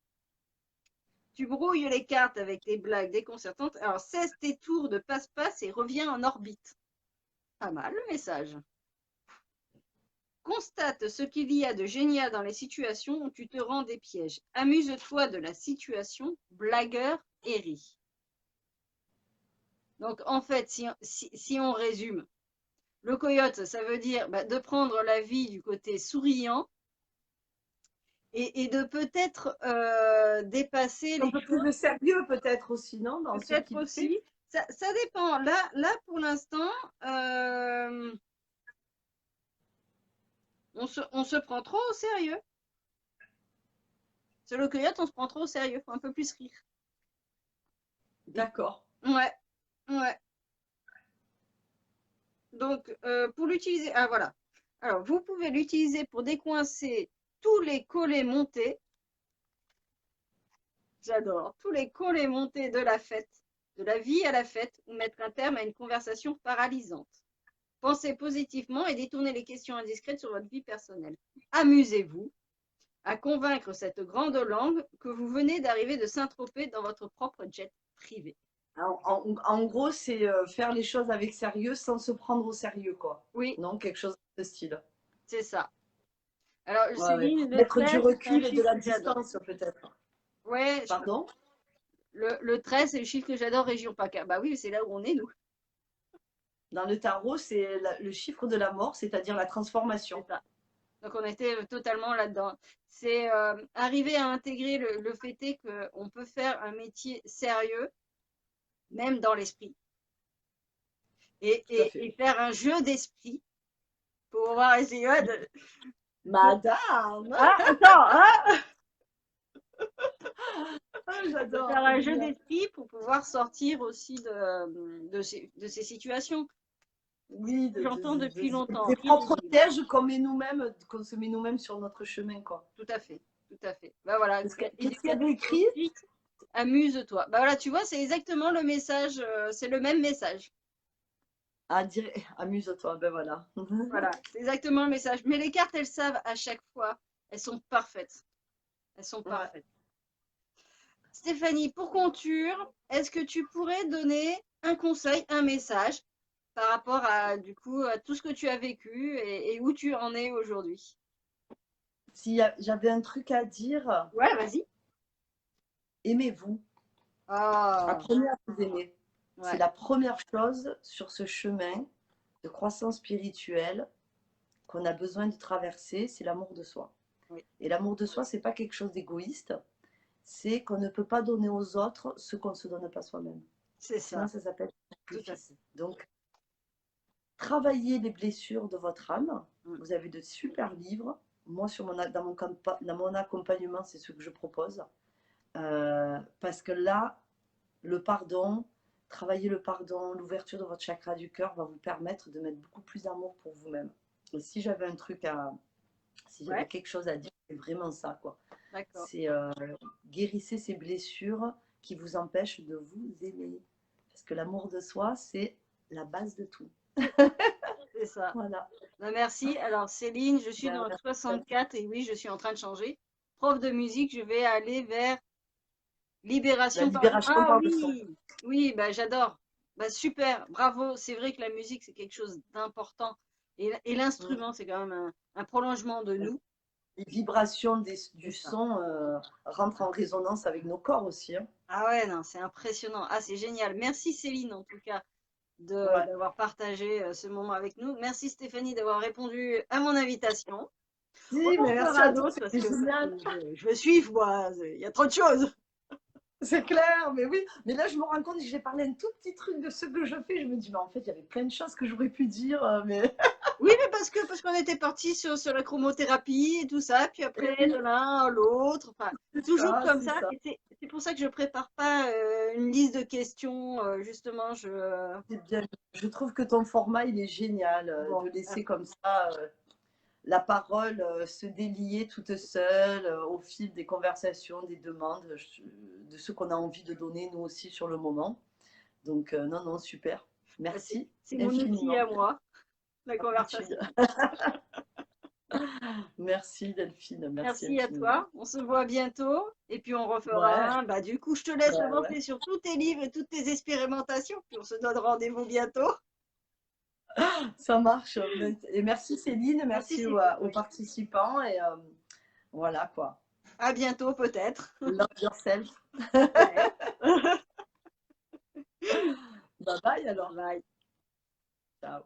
Tu brouilles les cartes avec tes blagues déconcertantes. Alors, cesse tes tours de passe-passe et reviens en orbite. Pas mal le message. Constate ce qu'il y a de génial dans les situations où tu te rends des pièges. Amuse-toi de la situation, blagueur et ris. Donc, en fait, si on résume, le coyote, ça veut dire de prendre la vie du côté souriant et de peut-être dépasser Un les peu plus choses, de sérieux peut-être aussi, non, dans ce peut-être qu'il fait. aussi. Ça dépend. Là, pour l'instant, on se prend trop au sérieux. Sur le coyote, on se prend trop au sérieux. Faut un peu plus rire. D'accord. Ouais, ouais. Donc, pour l'utiliser, ah voilà. Alors, vous pouvez l'utiliser pour décoincer tous les collets montés. J'adore. Tous les collets montés de la fête, de la vie à la fête, ou mettre un terme à une conversation paralysante. Pensez positivement et détournez les questions indiscrètes sur votre vie personnelle. Amusez-vous à convaincre cette grande langue que vous venez d'arriver de Saint-Tropez dans votre propre jet privé. En gros, c'est faire les choses avec sérieux sans se prendre au sérieux, quoi. Oui, Non, quelque chose de ce style. c'est ça. Alors, Ouais, ouais. Céline, le Mettre du 13, c'est un recul et de chiffre la que j'adore. distance, peut-être. Ouais, Pardon? le 13, c'est le chiffre que j'adore, région PACA. Bah oui, c'est là où on est, nous. Dans le tarot, c'est le chiffre de la mort, c'est-à-dire la C'est transformation. ça. Donc, on était totalement là-dedans. C'est arriver à intégrer le fait est qu'on peut faire un métier sérieux, même dans l'esprit, Tout à fait. et faire un jeu d'esprit pour pouvoir essayer de... Madame! Ah, attends, hein, Ah, de j'adore, faire un jeu génial. d'esprit pour pouvoir sortir aussi de ces situations. Oui, J'entends depuis longtemps. des propres pièges qu'on se met nous-mêmes sur notre chemin, quoi. Tout à fait, tout à fait. Bah voilà, Qu'est-ce qu'il y avait éducatif écrit? aussi, amuse-toi. Bah voilà, tu vois, c'est exactement le message, c'est le même message. Ah, dire, amuse-toi, ben voilà. Voilà, c'est exactement le message. Mais les cartes, elles savent à chaque fois, elles sont parfaites. Elles sont Ouais. parfaites. Stéphanie, pour conclure, est-ce que tu pourrais donner un conseil, un message par rapport à, du coup, à tout ce que tu as vécu et où tu en es aujourd'hui? Si j'avais un truc à dire, Ouais, vas-y. aimez-vous. Ah, Apprenez à vous aimer. C'est ouais, la première chose sur ce chemin de croissance spirituelle qu'on a besoin de traverser, c'est l'amour de soi. oui, Et l'amour de soi, c'est pas quelque chose d'égoïste, c'est qu'on ne peut pas donner aux autres ce qu'on ne se donne pas soi-même. c'est Sinon, ça, ça s'appelle tout à sacrifice. fait. Donc, travaillez les blessures de votre âme. Mm. Vous avez de super livres. moi, dans mon accompagnement, c'est ce que je propose. Parce que là, le pardon, travailler le pardon, l'ouverture de votre chakra du cœur va vous permettre de mettre beaucoup plus d'amour pour vous-même. Et si j'avais si j'avais Ouais, quelque chose à dire, c'est vraiment ça, quoi. d'accord. C'est guérissez ces blessures qui vous empêchent de vous aimer. Parce que l'amour de soi, c'est la base de tout. C'est ça. Voilà. Ben, merci. Alors, Céline, je suis Ben, dans le merci. 64 et oui, je suis en train de changer. Prof de musique, je vais aller vers La Libération par le... libération Ah par le son. oui, oui, bah, j'adore. Bah, super, bravo. C'est vrai que la musique, c'est quelque chose d'important. Et Mm. l'instrument, c'est quand même un prolongement de nous. Les vibrations C'est du ça. son rentrent en résonance avec nos corps aussi, hein. Ah ouais, non, c'est impressionnant. Ah, c'est génial. Merci Céline, en tout cas, Ouais. d'avoir partagé ce moment avec nous. Merci Stéphanie d'avoir répondu à mon invitation. On Si, en mais merci fera à toi, d'autres parce c'était que génial. je veux suivre, moi. Il y a trop de choses. C'est clair, mais oui. Mais là, je me rends compte que j'ai parlé un tout petit truc de ce que je fais. Je me dis, mais en fait, il y avait plein de choses que j'aurais pu dire, mais Oui, mais parce qu'on était parti sur la chromothérapie et tout ça, puis et après de oui, l'un à l'autre, enfin, c'est toujours ça, comme c'est ça. ça. Et c'est pour ça que je prépare pas une liste de questions, justement. C'est bien. Je trouve que ton format, il est génial, de Bon, laisser merci. comme ça la parole se délier toute seule au fil des conversations, des demandes, de ce qu'on a envie de donner nous aussi sur le moment. Donc, non, non, super. Bah, Merci c'est mon outil infiniment, à moi, la Mathilde. conversation. Merci Delphine, merci Merci à infiniment. toi. On se voit bientôt et puis on Ouais, refera un. Bah, du coup, je te laisse ouais, ouais. avancer sur tous tes livres et toutes tes expérimentations, puis on se donne rendez-vous bientôt. Ça marche. Et merci Céline, Merci merci Céline. aux Oui. participants et voilà quoi. À bientôt peut-être. Love yourself. Ouais. Bye bye alors. Bye. Ciao.